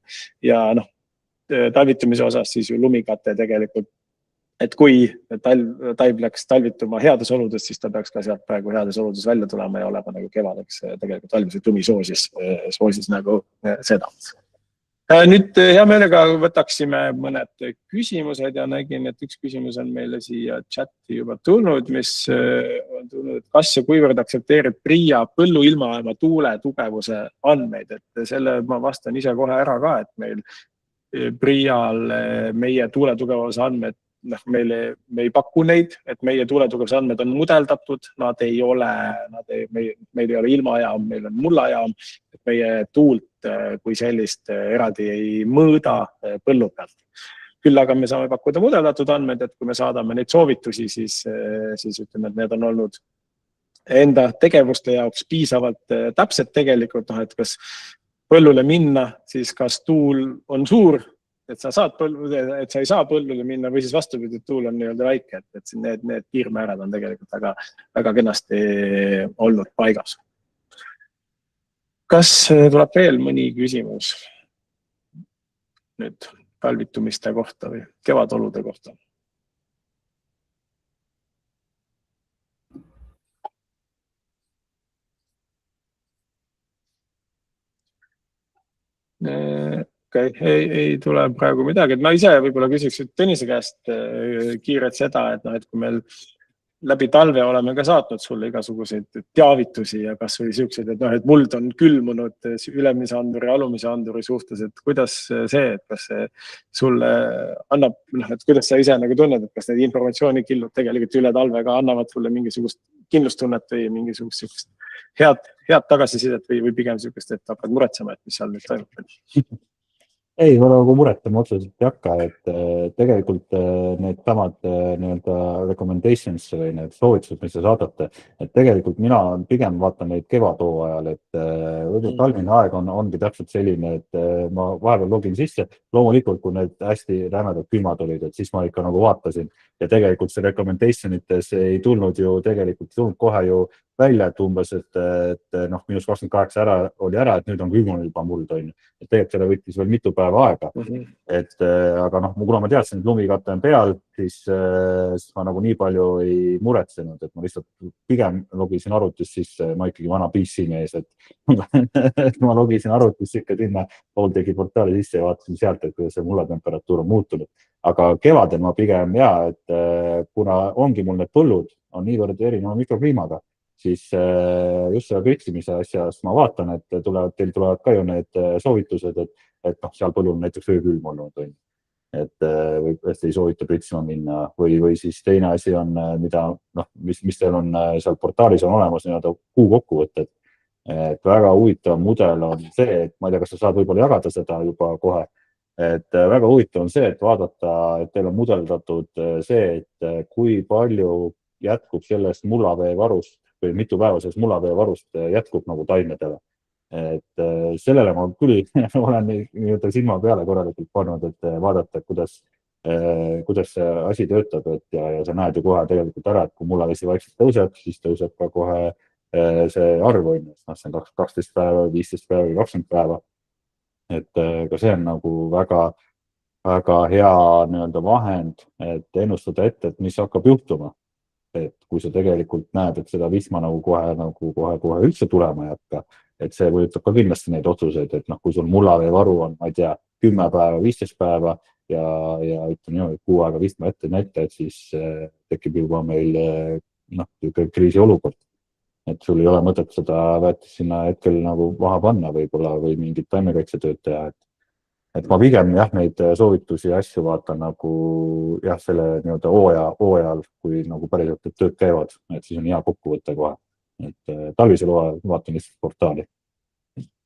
Ja talvitumise osas siis ju lumikate tegelikult, et kui talv läks talvituma heades oludes, siis ta peaks ka sealt praegu heades oludes välja tulema ja olema nagu kevadeks tegelikult talvised lumi soosis nagu seda. Nüüd hea meelega võtaksime mõned küsimused ja nägin, et üks küsimus on meile siia chati juba tulnud, mis on tulnud, et kas ja kuivõrd aksepteerib PRIA põllu ilmajaama tuule tugevuse andmeid, et selle ma vastan ise kohe ära ka, et meil PRIA-l meie tuule tugevuse andmed, me ei paku neid, et meie tuuletugevuse andmed on mudeldatud, meil ei ole ilmajaam, meil on mullajaam, et meie tuult kui sellist eraldi ei mõõda põllu pealt. Küll aga me saame pakkuda mudeldatud andmed, et kui me saadame neid soovitusi, siis ütleme, et need on olnud enda tegevuste jaoks piisavalt täpsed tegelikult, et kas põllule minna, siis kas tuul on suur et sa saad et sa ei saa põllule minna või siis vastupidi, et tuul on nii-öelda väike, et siin need piirmäärad on tegelikult väga kenasti olnud paigas. Kas tuleb veel mõni küsimus nüüd talvitumiste kohta või kevadolude kohta? Okay. Ei tule praegu midagi, et ma ise võib-olla küsiks Tõnise käest kiirelt seda, et kui meil läbi talve oleme ka saatnud sulle igasuguseid teavitusi ja kas või siuksed, et muld on külmunud ülemise anduri ja alumise anduri suhtes, et kuidas see, et kas see sulle annab, et kuidas sa ise nagu tunned, et kas need informatsioonikillud tegelikult üle talve ka annavad sulle mingisugust kindlustunnet või mingisugust head tagasisidet või pigem siukest, et hakkad muretsema, et mis seal nüüd toimub?
Ei, ma nagu muretama otseselt ei hakka, et tegelikult need samad nii-öelda recommendations või need soovitused, mis te saadate, et tegelikult mina pigem vaatan neid kevadhooajal, et võib-olla talvine aeg ongi täpselt selline, et ma vahepeal login sisse, loomulikult kui need hästi rämedad külmad olid, et siis ma ikka nagu vaatasin ja tegelikult see recommendationites ei tulnud ju tegelikult kohe ju välja, et umbes, et minus 28 oli ära, et nüüd on külmunud juba muld, on ju. Et tegelikult selle võttis veel mitu päeva aega. Et, aga kuna ma teadsin, et lumikate on peal, siis ma nagu nii palju ei muretsenud, et ma lihtsalt pigem logisin arvutist sisse, ma ikkagi vana PC mees, et ma logisin arvutist ikka sinna Pooltegi portaali sisse ja vaatasin sealt, et kuidas see mullatemperatuur on muutunud. Aga kevadel ma pigem et kuna ongi mul need põllud on niivõrd erineva mikrokliimaga, siis just seda kütsimise asjast ma vaatan, et teil tulevad ka ju need soovitused, et seal põllul näiteks öökülm olnud on. Et ei soovita pritsima minna või siis teine asi on, mis teil on seal portaalis on olemas nii-öelda kuu kokkuvõtted. Et väga huvitav mudel on see, et ma ei tea, kas sa saad võib-olla jagada seda juba kohe. Et väga huvitav on see, et vaadata, et teil on mudeldatud see, et kui palju jätkub sellest mullaveevarust või mitu päeva sellest mullaveevarust jätkub nagu taimedele. Et sellele ma küll olen nii-öelda silma peale korralikult pannud, et vaadata, kuidas see asi töötab, ja sa näed ju kohe tegelikult ära, et kui mullavesi vaikselt tõuseb, siis tõuseb ka kohe see arv on, see on 12 päeva, 15 päeva või 20 päeva. Et ka see on nagu väga hea nii-öelda vahend, et ennustada ette, et mis hakkab juhtuma. Et kui sa tegelikult näed, et seda vihma nagu kohe üldse tulema ei hakka, et see võjutab ka kindlasti neid otsuseid, et kui sul mullaveevaru on, ma ei tea, 10 päeva, 15 päeva ja ütleme niimoodi, 6 aega vihma ette näite, et siis tekib juba meil kriisi olukord. Et sul ei ole mõtet seda väetist sinna hetkel nagu maha panna võib-olla või mingit taimekaitsetööd teha. Et ma pigem neid soovitusi ja asju vaatan nagu selle nii-öelda hooajal, kui nagu päriselt tööd käivad, et siis on hea kokkuvõte kohe. Et talvisel hooajal vaatan lihtsalt portaali.